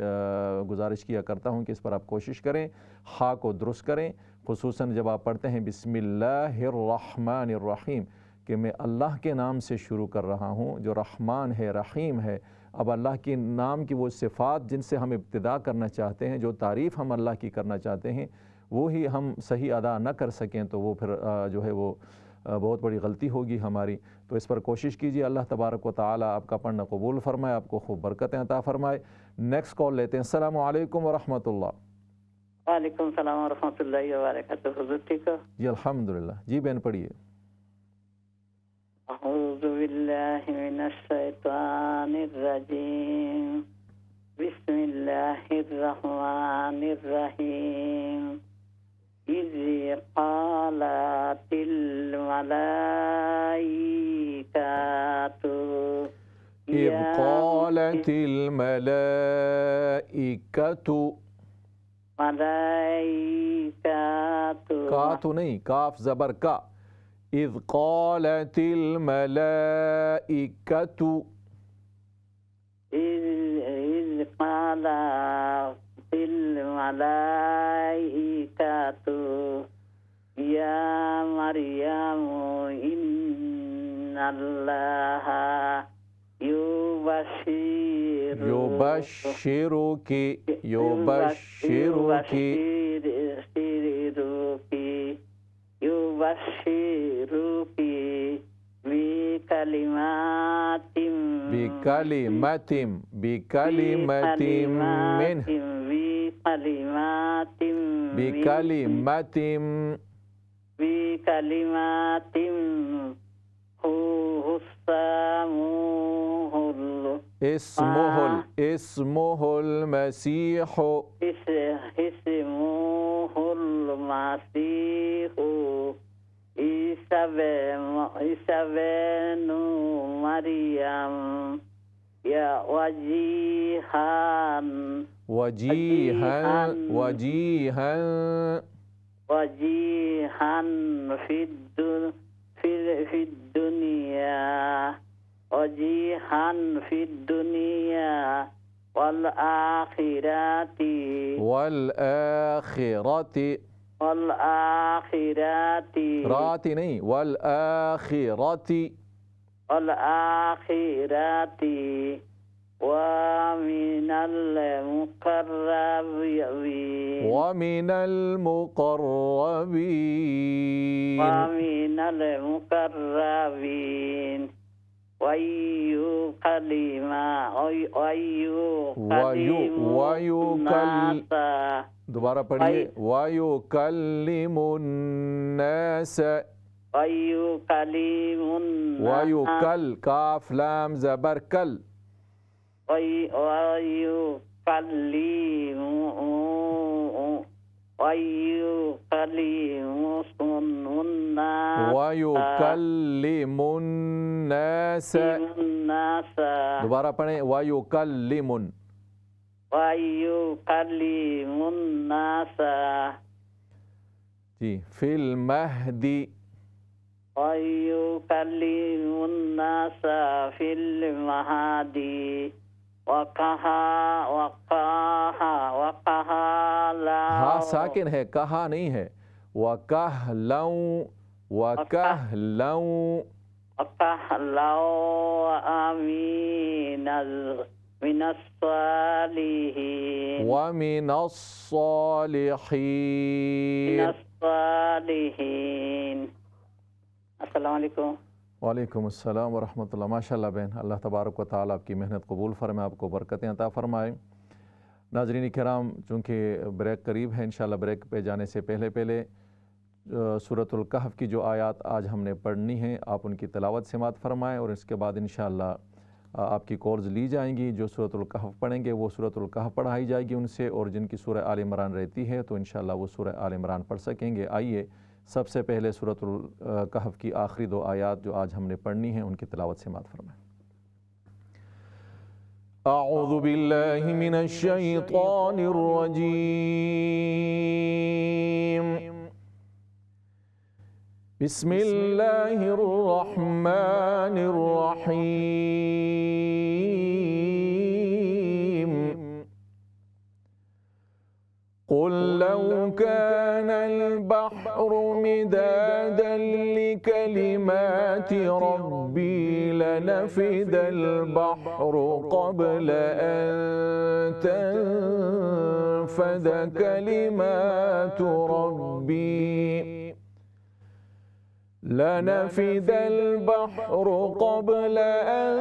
गुजारिश किया करता हूँ कि इस पर आप कोशिश करें, हा को दुरुस्त करें, खुसूसन जब आप पढ़ते हैं बिस्मिल्लाहिर्रहमानिर्रहीम कि मैं अल्लाह के नाम से शुरू कर रहा हूँ जो रहमान है, रहीम है। अब अल्लाह के नाम की वो सिफ़ात जिनसे हम इब्तिदा करना चाहते हैं, जो तारीफ़ हम अल्लाह की करना चाहते हैं, वो ही हम सही अदा न कर सकें तो वो फिर जो है वो बहुत बड़ी गलती होगी हमारी। तो इस पर कोशिश कीजिए। अल्लाह तबारक व तआला आपका पढ़ना कबूल फ़रमाए, आपको खूब बरकतें अता फ़रमाए। नेक्स्ट कॉल लेते हैं। अस्सलामु अलैकुम व रहमतुल्लाह। वालेकुम सलाम व रहमतुल्लाहि व बरकातुहू। हुजूर ठीक हो? जी अल्हम्दुलिल्लाह। जी बहन पढ़िए। अऊज़ु बिल्लाहि मिनश शैतानिर रजीम। बिस्मिल्लाहिर रहमानिर रहीम। Is क़ालतिल मलाइकातु is क़ालतिल मलाइकातु। मलाइकातु कातु नहीं, काफ ज़बर का। इज़ क़ालतिल मलाइकातु। इज़ क़ालतिल मलाइकातु या मरियम इन्नल्लाहा युबश्शिरुकी बिकलिमातिम इसमुहुल मसीहु ईसा बेनु मरियम या वजीहन फिद दुनिया वल आखिराती राती नहीं, वल आखिराती वमिनल मुकर्रबीन दोबारा पढ़िए। वयुकल्लिमुन्नास वयुकल काफ लाम ज़बर कल वयुकल्लिमुन्नास। दोबारा पढ़ें। वयुकल्लिमुन्नास जी फिल महदी वयुकल्लिमुन्नास फिल महदी हाँ साकिन है, कहा नहीं है। वकहलौ मिनस्सालिहीन। अस्सलाम वालेकुम। वालेकुम अस्सलाम व रहमतुल्लाह। माशाअल्लाह बहन, अल्लाह तबारक व तआला आपकी मेहनत कबूल फरमाए, आपको बरकतें अता फरमाए। नाज़रीन किराम, चूँकि ब्रेक करीब है, इंशाअल्लाह ब्रेक पे जाने से पहले सूरतुल कहफ की जो आयत आज हमने पढ़नी है आप उनकी तिलावत समाअत फरमाएँ और इसके बाद इंशाअल्लाह आपकी कॉल्स ली जाएंगी। जो सूरतुल कहफ पढ़ेंगे वो सूरतुल कहफ पढ़ाई जाएगी उनसे, और जिनकी सूरह आल इमरान रहती है तो इंशाअल्लाह वो सूरह आल इमरान पढ़ सकेंगे। आइए सबसे पहले सूरतुल कहफ की आखिरी 2 आयत जो आज हमने पढ़नी है उनकी तिलावत समाअत फरमाएँ। अऊज़ु बिल्लाहि मिनश शैतानिर रजीम। बिस्मिल्लाहिर रहमानिर रहीम। क़ुल लौ कानल बहरु मिदादन लिकलिमाति रब्बी लनफ़िदल बहरु क़ब्ल अन كلمات ربي لنفد البحر قبل أن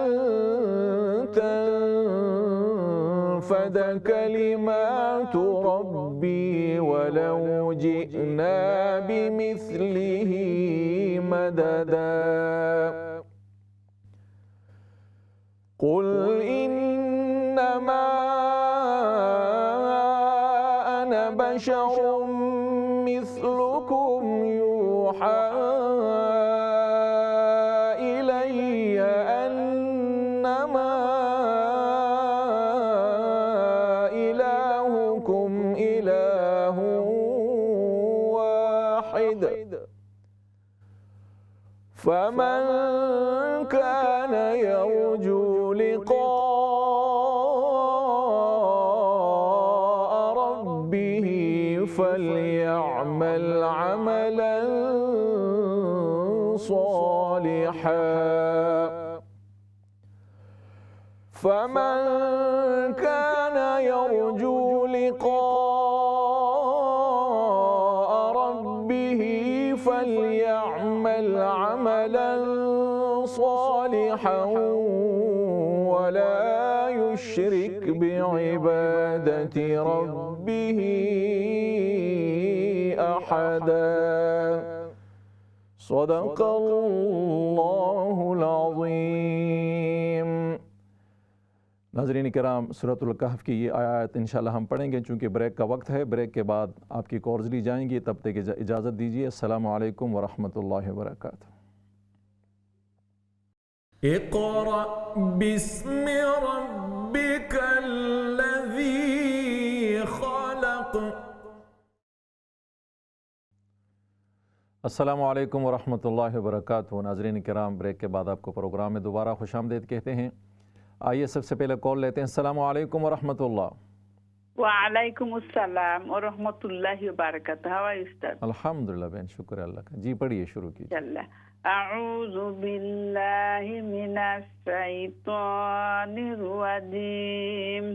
تنفد كلمات ربي ولو جئنا بمثله مددا قل إنما أنا بشر مثلكم يوحى إلي أنما إلهكم إله واحد فمن كان يرجو لقاء ربه فليعمل عملا صالحا فمن كان يرجو لقاء ربه فليعمل عملا صالحا ولا يشرك بعبادة ربه أحدا صدق الله العظीम। नाज़रीन किराम, सूरतुल कहफ़ की ये आयत इंशाअल्लाह हम पढ़ेंगे। चूँकि ब्रेक का वक्त है, ब्रेक के बाद आपकी कॉल्स ली जाएंगी। तब तक इजाज़त दीजिए। अस्सलामु अलैकुम व रहमतुल्लाहि व बरकातुहू। इक़रा बिस्मि रब्बिकल्लज़ी ख़लक़। अस्सलामु अलैकुम व रहमतुल्लाहि व बरकातुहू। नाज़रीन किराम, ब्रेक के बाद आपको प्रोग्राम में दोबारा खुशामदीद कहते हैं। आइए सबसे पहले कॉल लेते हैं। अस्सलामु अलैकुम व रहमतुल्लाह। वालेकुम अस्सलाम और रहमतुल्लाहि व बरकातहू। हाउ आर यू उस्ताद? अल्हम्दुलिल्लाह बहन, शुक्र अल्लाह का। जी पढ़िए, शुरू कीजिए। अऊज़ु बिल्लाहि मिनश शैतानिर रजीम।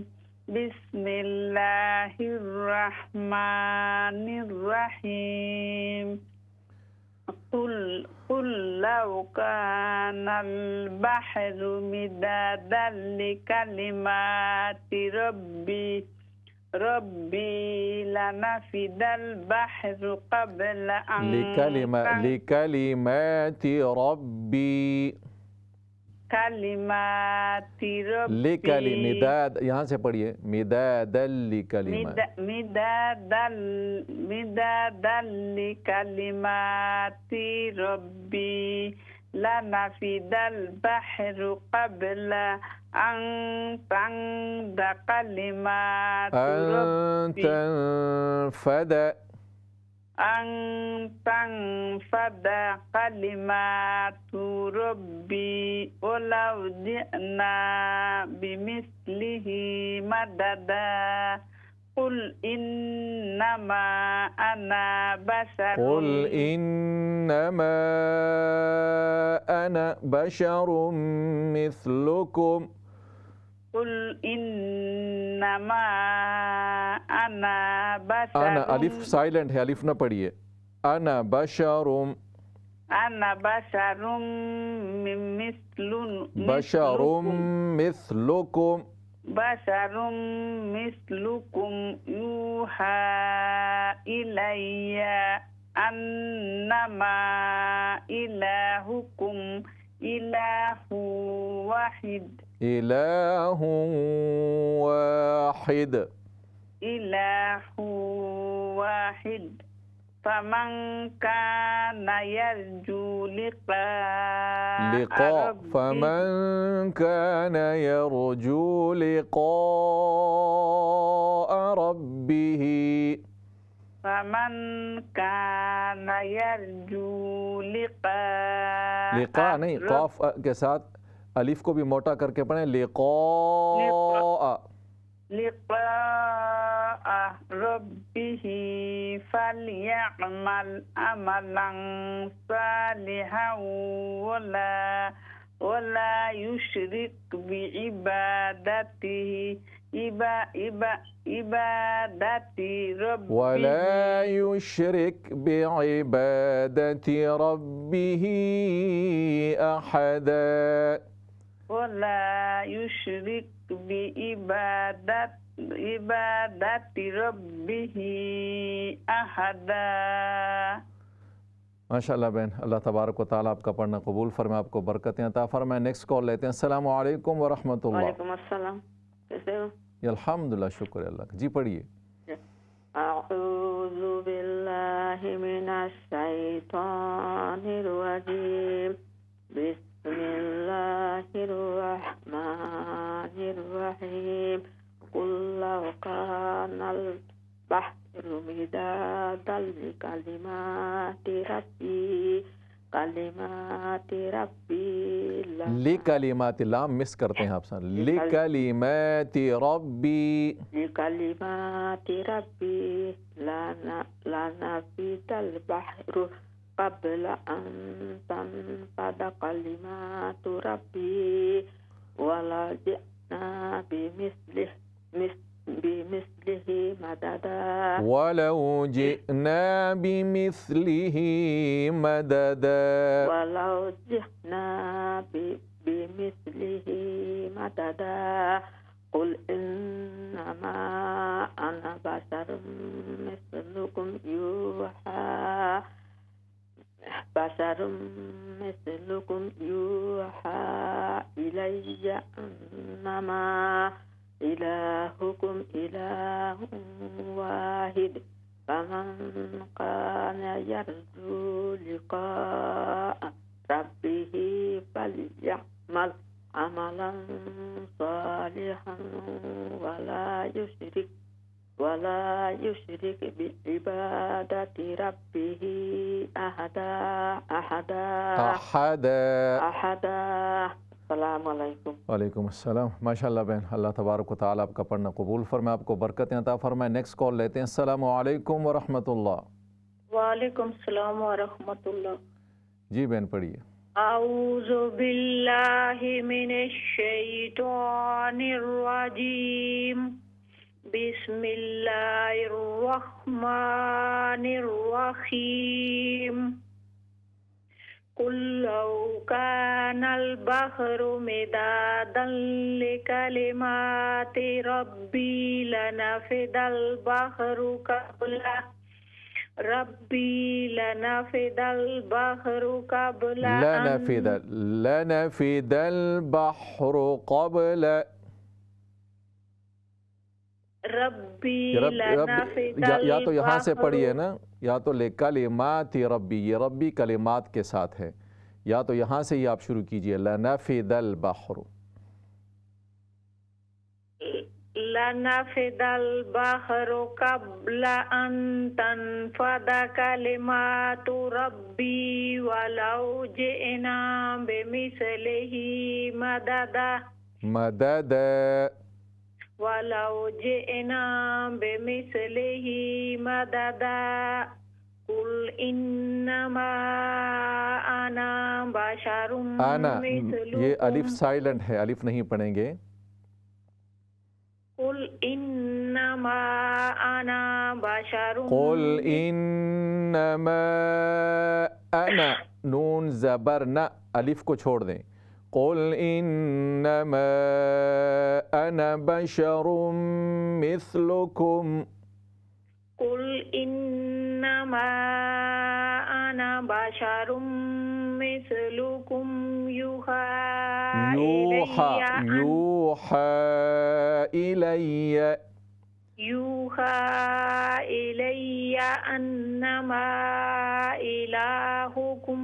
बिस्मिल्लाहिर रहमानिर रहीम। कुल लौ कानल बहरु मिदादन लिकलिमाति रब्बी लनफिदल बहरु क़ब्ल अन लिकलिमाति रब्बी कलिमाति लिकलि मिदाद, यहाँ से पढ़िए, मिदादल मिदादल लिकलिमाति रब्बी लनफिदल बहरु क़ब्ल अन तंफद कलिमातु रब्बी أن تنفد كلمات ربي ولو جئنا بمثله مددا قل إنما أنا بشر مثلكم قل إنما أنا بشر أنا अलिफ साइलेंट है, अलिफ ना पढ़िए। أنا بشر مثلكم يوحى إلي أنما إلهكم إله واحد فمن كان يرجو لقاء ربه लिक़ा नहीं, क़ाफ के साथ अलिफ को भी मोटा करके पढ़ें। लिक़ा रब्बिही फलयअमल अमलन सालिहन वला युशरिक इबादती रब्बिही वला युशरिक बिइबादति रब्बिही अहदा। वला युशरिक इबादती रब्बिही अहदा। माशाअल्लाह बहन, अल्लाह तबारक व तआला आपका पढ़ना कबूल फरमाए, आपको बरकतें अता फरमाए। नेक्स्ट कॉल लेते हैं। अस्सलामु अलैकुम व रहमतुल्लाह। वालेकुम अस्सलाम, कैसे हो? अल्हम्दुलिल्लाह, शुक्र है अल्लाह का। जी पढ़िए। अऊज़ु बिल्लाहि मिनश शैतानिर रजीम, बिस्मिल्लाहिर रहमानिर रहीम, कुल लौ कानल बहरु मिदादल लिकलिमाति रब्बी ली कलिमाति, लाम मिस करते हैं आप सर। ली कलिमाति रब्बी लनफिदल बहरु क़ब्ल अन तनफ़द कलिमातु रब्बी वला जिअना बिमिस्लिही मददा। वलौ जिअना बिमिस्लिही मददा। वलौ जिअना बिमिस्लिही मददा। कुल इन्नमा अना बशरुम मिस्लुकुम यूहा इलैया अन्नमा इलाहुकुम इलाहुन वाहिद फमन काना यर्जू लिक़ाअ रब्बिही फलयअमल अमलन सालिहन वला युशरिक बिइबादति रब्बिही अहदा। अस्सलामु अलैकुम। वालेकुम अस्सलाम। माशाअल्लाह बहन, अल्लाह तबारक व तआला आपका पढ़ना कबूल फरमाए, आपको बरकतें अता फरमाए। नेक्स्ट कॉल लेते हैं। अस्सलामु अलैकुम व रहमतुल्लाह। वालेकुम सलाम व रहमतुल्लाह। जी बहन पढ़िए। आऊज़ु बिल्लाहि मिनश शैतानिर रजीम, बिस्मिल्लाहिर रहमानिर रहीम, कुल लौ कानल बहरु मिदादन लिकलिमाति रब्बी लनफिदल बहरु लनफिदल बहरु क़ब्ल या तो यहाँ से पढ़िए ना, या तो ले कलिमाति रब्बी, ये रब्बी कलिमात के साथ है, या तो यहाँ से ही आप शुरू कीजिए। लनफिदल बहरु क़ब्ल अन तनफ़द कलिमातु रब्बी वलौ जिअना बिमिस्लिही मददा। वलौ जिअना बिमिस्लिही मददा। कुल इन्नमा अना बशरुम मिस्लुकुम। ये अलिफ साइलेंट है, अलिफ नहीं पढ़ेंगे। कुल इन्नमा अना बशरुम। कुल इन्नमा अना, नून ज़बर न, अलिफ को छोड़ दें। कुल इन्नमा अना बशरुम मिस्लुकुम। कुल इन्नमा अना बशरुम मिस्लुकुम यूहा इलैया अन्नमा इलाहुकुम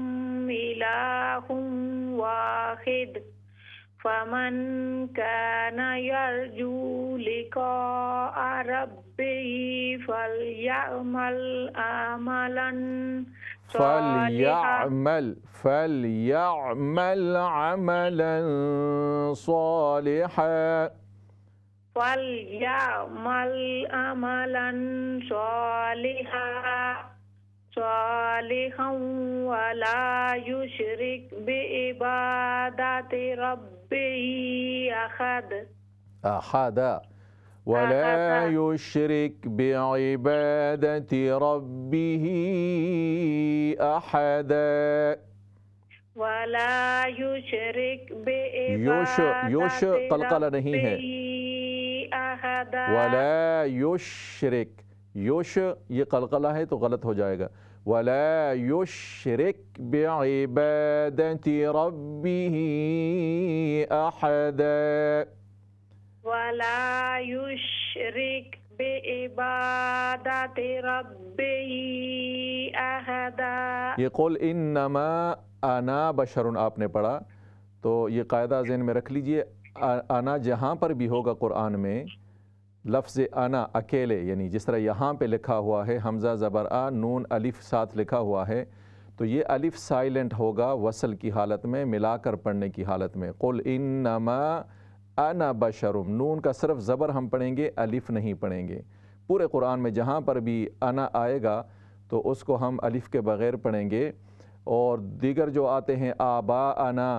इलाहुन वाहिद फमन काना यर्जू लिक़ाअ रब्बिही फलयअमल अमलन सालिहा सालिहन वला युशरिक बिइबादति रब्बिही अहद अहदा वला युशरिक बिइबादति रब्बिही अहदा वला युशरिक युश कलकला नहीं है, अहदा वला युशरिक, युश ये कलकला है तो गलत हो जाएगा। वला युशरिक बिइबादति रब्बिही अहदा, वला युशरिक बिइबादति रब्बिही अहदा। ये कुल इन्नमा आना बशरुन आपने पढ़ा, तो ये कायदा ज़हन में रख लीजिए। आना जहाँ पर भी होगा कुरान में लफ्ज़ आना अकेले, यानी जिस तरह यहाँ पे लिखा हुआ है हमज़ा ज़बर आ नून अलिफ साथ लिखा हुआ है, तो ये अलिफ साइलेंट होगा वसल की हालत में, मिलाकर पढ़ने की हालत में। कुल इन्नमा आना बशरुन, नून का सिर्फ ज़बर हम पढ़ेंगे, अलिफ नहीं पढ़ेंगे। पूरे कुरान में जहाँ पर भी आना आएगा तो उसको हम अलिफ के बग़ैर पढ़ेंगे। और दीगर जो आते हैं आबा आना,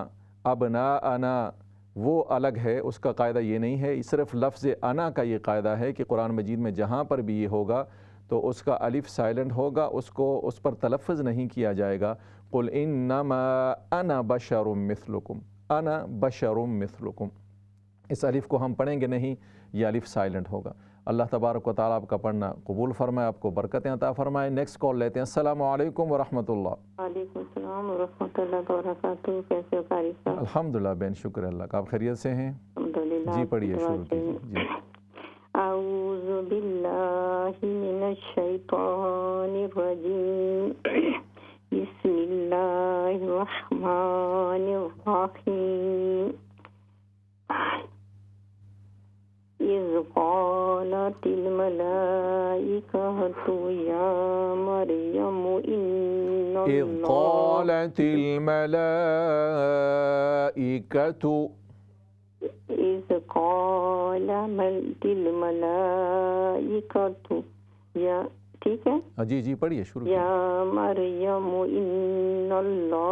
अबना आना, वो अलग है, उसका कायदा ये नहीं है। सिर्फ लफ्ज़ आना का ये कायदा है कि कुरान मजीद में जहाँ पर भी ये होगा तो उसका अलिफ साइलेंट होगा, उसको उस पर तलफ़्फ़ुज़ नहीं किया जाएगा। कुल इन्नमा अना बशरुम मिस्लुकुम, अना बशरुम मिस्लुकुम, इस अलिफ को हम पढ़ेंगे नहीं, ये अलिफ साइलेंट होगा। अल्लाह तबारक व तआला आपका पढ़ना कबूल फरमाए, आपको बरकतें अता फरमाए। नेक्स्ट कॉल लेते हैं। अस्सलामु अलैकुम व रहमतुल्लाह। वालेकुम सलाम व रहमतुल्लाहि व बरकातहू। कैसे हो कारी साहब? अल्हम्दुलिल्लाह बेन, शुक्र अल्लाह का। आप खैरियत से हैं? अल्हम्दुलिल्लाह। जी पढ़िए, शुरू कीजिए जी। अऊज़ु बिल्लाहि मिनश शैतानिर रजीम। बिस्मिल्लाहिर रहमानिर रहीम। इज़ क़ालतिल मलाइकतु या मरियम इज़ क़ालतिल मलाइकतु, इज़ क़ालतिल मलाइकतु, या ठीक है जी जी पढ़िए, शुरू या मरियम इन्नल्लाहा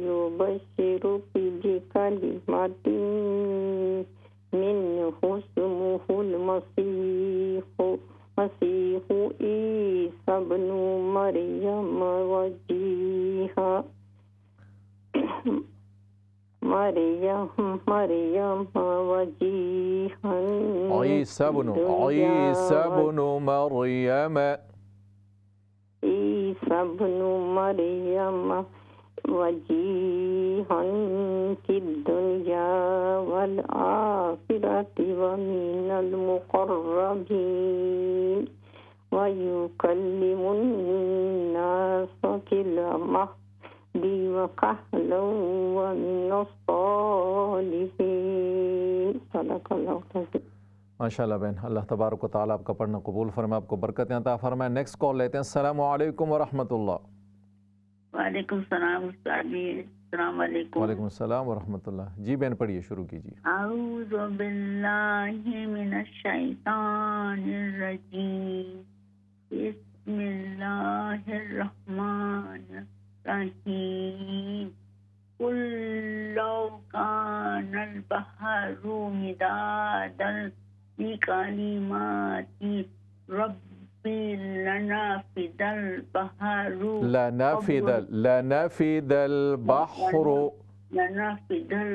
युबश्शिरुकी बिकलिमातिन मिन्हु इस्मुहुल मसीहु ईसा इब्नु मरियम वजीहा ईसा इब्नु मरियम वजीहन फिद दुनिया वल आखिरति व मिनल मुक़र्रबीन व युकल्लिमुन नास फिल महदी व कहलन व मिनस सालिहीन। सदक़ल्लाहु अज़ीम। माशाअल्लाह बहन, अल्लाह तबारक व तआला आपका पढ़ना कबूल फरमाए, आपको बरकतें अता फरमाए। नेक्स्ट कॉल लेते हैं। अस्सलामु अलैकुम व रहमतुल्लाह। वालेकुम सलाम उस्ताद जी। अस्सलाम वालेकुम। वालेकुम सलाम व रहमतुल्लाह। जी बहन पढ़िए, शुरू कीजिए। अऊज़ु बिल्लाहि मिनश शैतानिर रजीम। बिस्मिल्लाहिर रहमानिर रहीम। कुल लौ कानल बहरु मिदादल लिकलिमाति रब्बी लनफिदल बहरु लनफिदल बहरु लनफिदल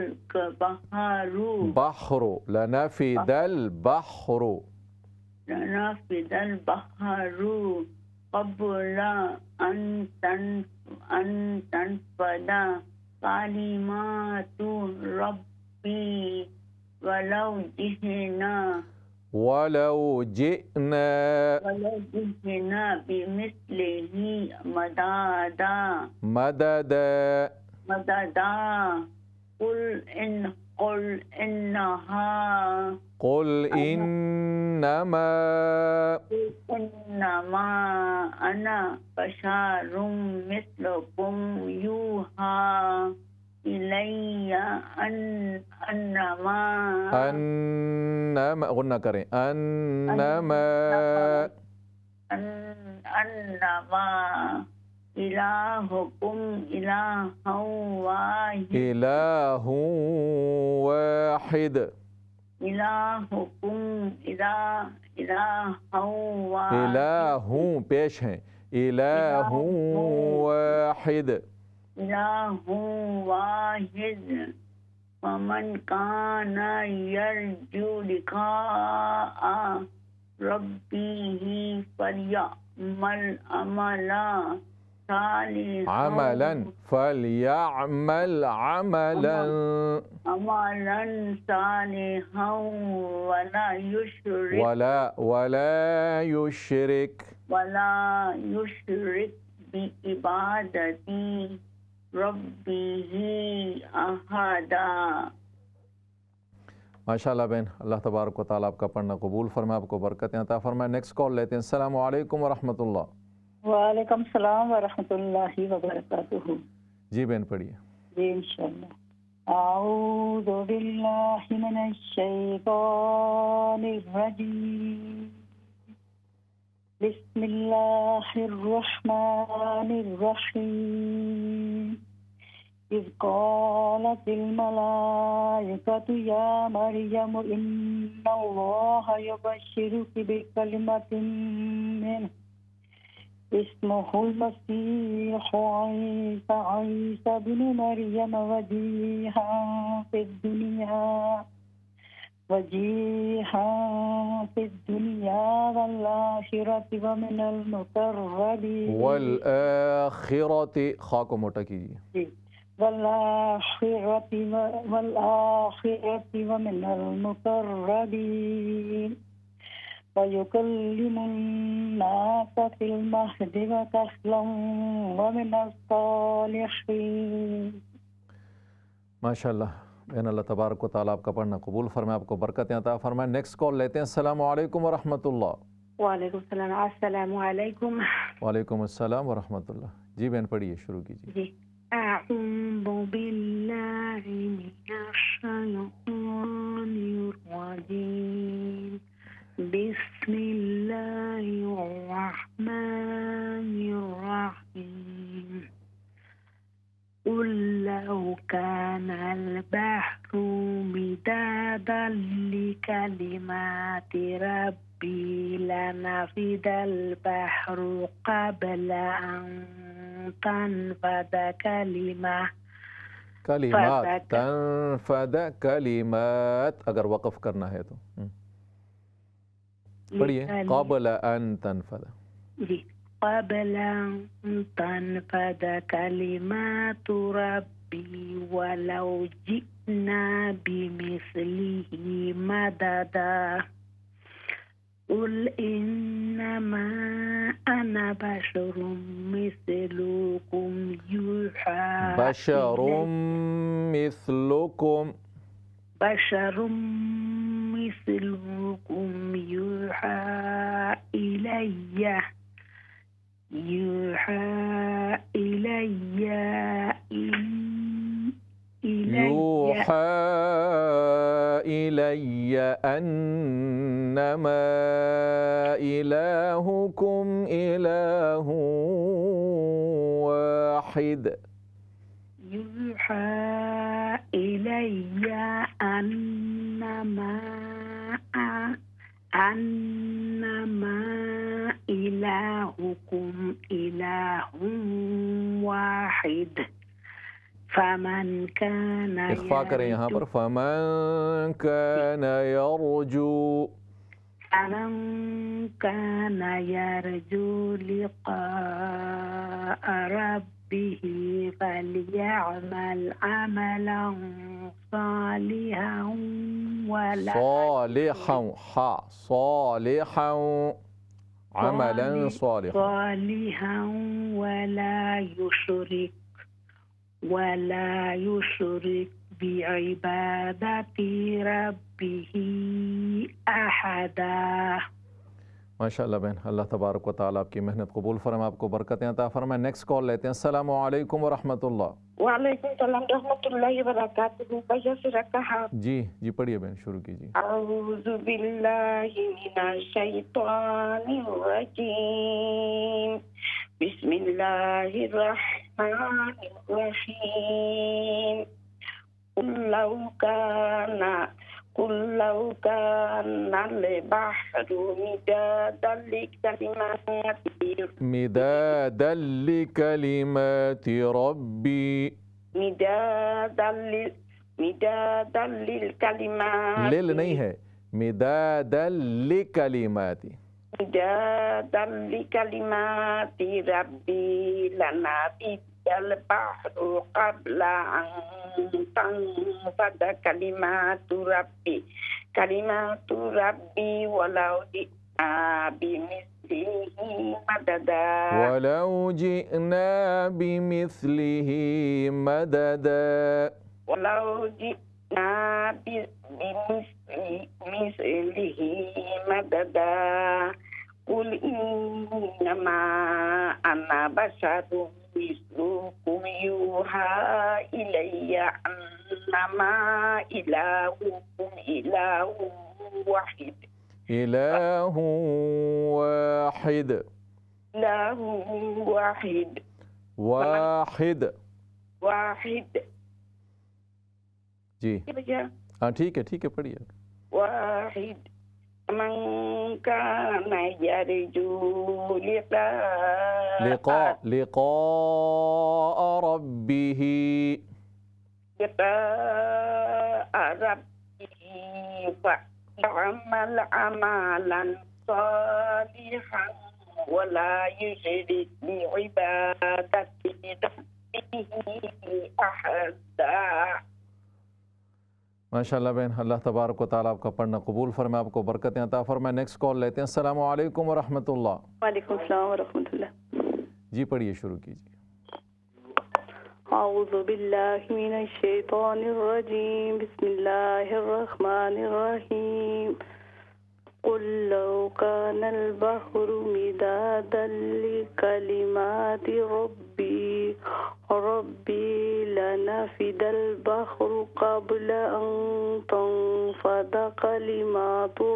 बहरु बहरु लनफिदल बहरु लनफिदल बहरु क़ब्ला अन तनफदा कलिमातु रब्बी वलौ जिहना बिमिस्लिही मददा कुल इन्नमा अना बशरुम मिस्लुकुम यूहा इलैया अन्नमा गुन्ना करें, अन्नमा इन्नमा इलाहुकुम इलाहु वाहिद इलाहु वाहिद इलाहुकुम इलाहु वाहिद इलाहु पेश हैं इलाहु वाहिद इलाहु वाहिद वमन काना यरजू लिकाआ रब्बिही फलयअमल अमलन फलयअमल अमलन सालिहन वला युशरिक बिइबादती रब्बिही अहदा। माशाअल्लाह बहन, अल्लाह तबारक व तआला आपका पढ़ना कबूल फरमाए, आपको बरकतें अता फरमाए। नेक्स्ट कॉल लेते हैं। अस्सलामु अलैकुम व रहमतुल्लाह। वालेकुम सलाम व रहमतुल्लाहि व बरकातुहू। जी बहन पढ़िए। जी इंशाअल्लाह। आऊज़ु बिल्लाहि मिनश शैतानिर रजीम। बिस्मिल्लाहिर रहमानिर रहीम। इज़ क़ालतिल मलाइकतु या मरियम इन्नल्लाहा युबश्शिरुकी बिकलिमतिन मिन्हु इस्मुहुल मसीहु ईसा इब्नु मरियम वजीहा फिद दुनिया वल आखिरति व मिनल मुक़र्रबीन। वल आखिरति, खा को मोटा कीजिए। वल आखिरति व मिनल मुक़र्रबीन व युकल्लिमुन नास फिल महदि व कहलन व मिनस सालिहीन। माशाअल्लाह बहन, अल्लाह तबारक व तआला आपका पढ़ना कबूल फरमाए, आपको बरकतें अता फरमाए। नेक्स्ट कॉल लेते हैं। अस्सलामु अलैकुम व रहमतुल्लाह। वालेकुम सलाम। अस्सलामु अलैकुम। वालेकुम अस्सलाम व रहमतुल्लाह। जी बहन पढ़िए, शुरू कीजिए। जी। अऊज़ु बिल्लाहि मिनश शैतानिर रजीम। बिस्मिल्लाहिर रहमानिर रहीम। क़ुल लौ कानल बहरु मिदादन लिकलिमाति रब्बी लनफ़िदल बहरु क़ब्ल अन तनफ़द कलिमात, अगर वक़फ़ करना है तो पढ़िए। क़ब्ल अन तनफ़द। जी। क़ब्ल अन तनफ़द कलिमातु रब्बी वलौ जि'ना बिमिस्लिही मददा। क़ुल इन्नमा अना बशरुम मिस्लुकुम यूहा बशरुम मिस्लुकुम यूहा इलैया अन्नमा इलाहुकुम इलाहु वाहिद। यूहा इलैया अन्नमा इलाहुकुम इलाहु वाहिद। फमन काना, इख्फा करें यहाँ पर, फमन काना यरजू लिक़ाअ रब्बिही फलयअमल अमलन सालिहन वला युशरिक बिइबादति रब्बिही अहदा। माशाअल्लाह बहन, अल्लाह तबारक व तआला आपकी मेहनत कबूल फरमाए, आपको बरकतें अता फरमाए। नेक्स्ट कॉल लेते हैं। अस्सलामु अलैकुम व रहमतुल्लाह। वालेकुम सलाम रहमतुल्लाहि व बरकातुहू। भैया से रखा। जी जी पढ़िए बहन, शुरू कीजिए। अऊज़ु बिल्लाहि मिनश शैतानिर रजीम। बिस्मिल्लाहिर्रहमानिर्रहीम कुल्लौ काना al-bahru मिदादल लिकलिमाति रब्बी मिदादल लिल-कलिमाति लिल नहीं है, मिदादल लिकलिमाति मिदादल लिकलिमाति रब्बी लनाफिदल bahru qabla an tanfada kalimatu rabbi walau जि'ना बिमिस्लिहि मददा walau ji'na bimislihi madada qul innama ana basharun mislukum yuha ilayya annama ilahukum ilahun wahid इलाहु वाहिद वाहिद वाहिद जी हाँ ठीक है पढ़िए वाहिद मन काना यरजू लिका रब्बिही يعمل عملا صالحا ولا يشرك بعبادة ربه أحدا। माशाल्लाह बहन, अल्लाह तबारक व तआला आपका पढ़ना कबूल फरमाए, आपको बरकतें अता फरमाए। नेक्स्ट कॉल लेते हैं। अस्सलामु अलैकुम व रहमतुल्लाह। वालेकुम सलाम व रहमतुल्लाह। जी पढ़िए, शुरू कीजिए। अऊज़ु बिल्लाहि मिनश शैतानिर रजीम, बिस्मिल्लाहिर रहमानिर रहीम। कुल लौ कानल बहरु मिदादन लिकलिमाति रब्बी लनफिदल बहरु क़ब्ला अन तनफदा कलिमातु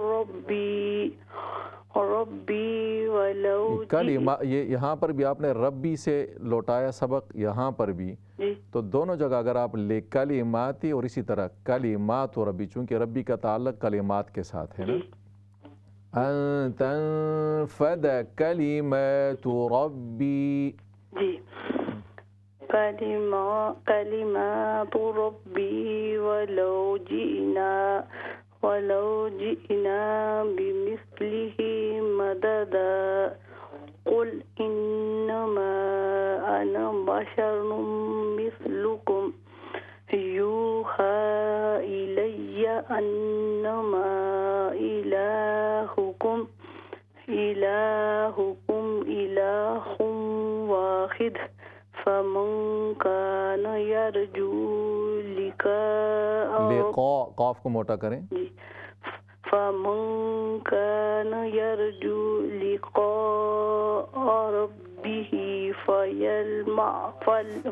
रब्बी वलौ कलिमा, ये यहाँ पर भी आपने रब्बी से लौटाया सबक, यहाँ पर भी तो दोनों जगह अगर आप ले कलिमाती और इसी तरह कलिमात और रब्बी, चूँकि रब्बी का ताल्लुक कलिमात के साथ है ना, अन तनफद कलिमातु रब्बी जी कलिमातु रब्बी वलौ जिना बिमिस्लिहि मददा कुल इन्नमा अना बशरुम मिस्लुकुम यूहा इलैया अन्नमा इलाहुकुम इलाहुम वाहिद फमन कान यरजू क़ाफ़ को मोटा करें। फमन कान यरजू लिक़ा रब्बिही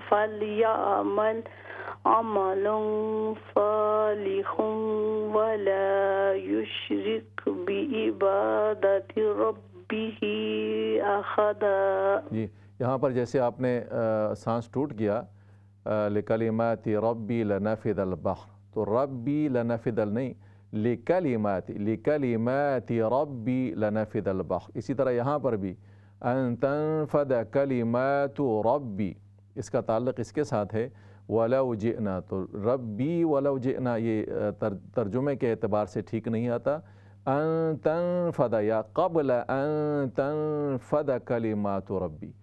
फलयअमल अमलन सालिहन वला युश्रिक बिइबादति रब्बिही अहदा। जी यहाँ पर जैसे आपने सांस टूट गया, लिकलिमाति रब्बी लनफिदल बहर, तो रब्बी लनफिदल नहीं, लिकलिमाति रब्बी लनफिदल बहर। इसी तरह यहाँ पर भी अन तनफद कलिमातु रब्बी, इसका ताल्लुक़ इसके साथ है वलौ जिना, तो रब्बी वलौ जिना ये तर्जुमे के एतबार से ठीक नहीं आता। अन तनफद या क़ब्ल अन तनफद कलिमातु रब्बी,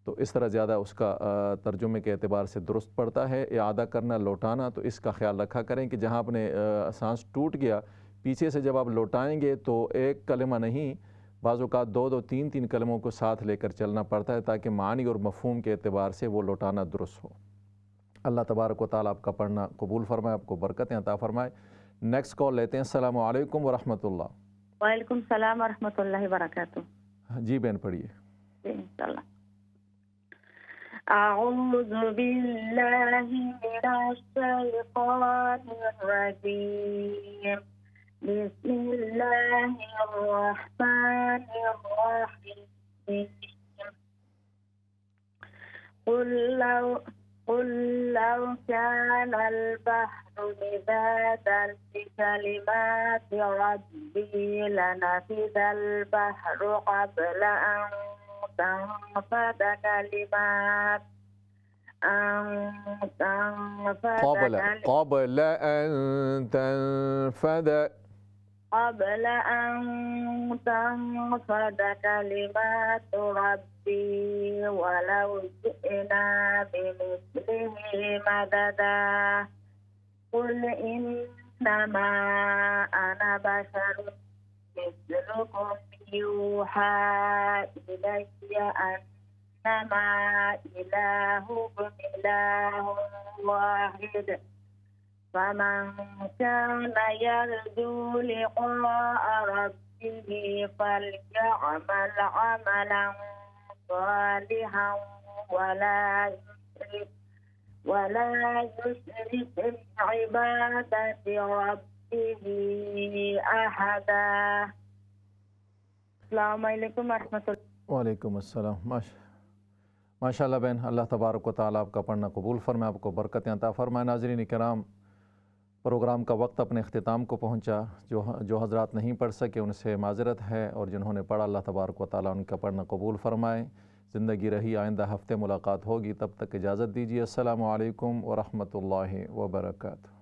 तो इस तरह ज़्यादा उसका तर्जुमे के एतबार से दुरुस्त पड़ता है। इआदा करना, लौटाना, तो इसका ख्याल रखा करें कि जहाँ अपने सांस टूट गया, पीछे से जब आप लौटाएंगे तो एक कलमा नहीं, बाज़ औक़ात दो तीन कलमों को साथ लेकर चलना पड़ता है ताकि मानी और मफ़हूम के एतबार से वो लौटाना दुरुस्त हो। अल्लाह तबारक व तआला आपका पढ़ना कबूल फरमाए, आपको बरकतें अता फरमाए। नेक्स्ट कॉल लेते हैं। अस्सलामु अलैकुम व रहमतुल्लाह। वालेकुम सलाम व रहमतुल्लाहि व बरकातुहू। जी बहन पढ़िए। इंशाअल्लाह। أعوذ بالله من الشيطان الرجيم بسم الله الرحمن الرحيم قل لو كان البحر مدادا لكلمات ربي لنفد البحر قبل أن تنفد قبل أن تنفد كلمات ربي ولو جئنا بمثله مددا قل إنما أنا بشر مثلكم يوحى إلي أنما إلهكم إله واحد فمن كان يرجو لقاء ربه فليعمل عملا صالحا ولا يشرك بعبادة ربه أحدا. السلام عليكم ورحمة الله. वालेकुम अस्सलाम। माशाअल्लाह बहन, अल्लाह तबारक व तआला आपका पढ़ना कबूल फरमाए, आपको बरकत अता फरमाए। नाज़रीन किराम, प्रोग्राम का वक्त अपने अख्तिताम को पहुँचा। जो हज़रात नहीं पढ़ सके उनसे माज़रत है, और जिन्होंने पढ़ा अल्लाह तबारक व तआला उनका पढ़ना कबूल फरमाए। ज़िंदगी रही आइंदा हफ़्ते मुलाकात होगी, तब तक इजाज़त दीजिए। अस्सलामु अलैकुम व रहमतुल्लाहि व बरकातुहू।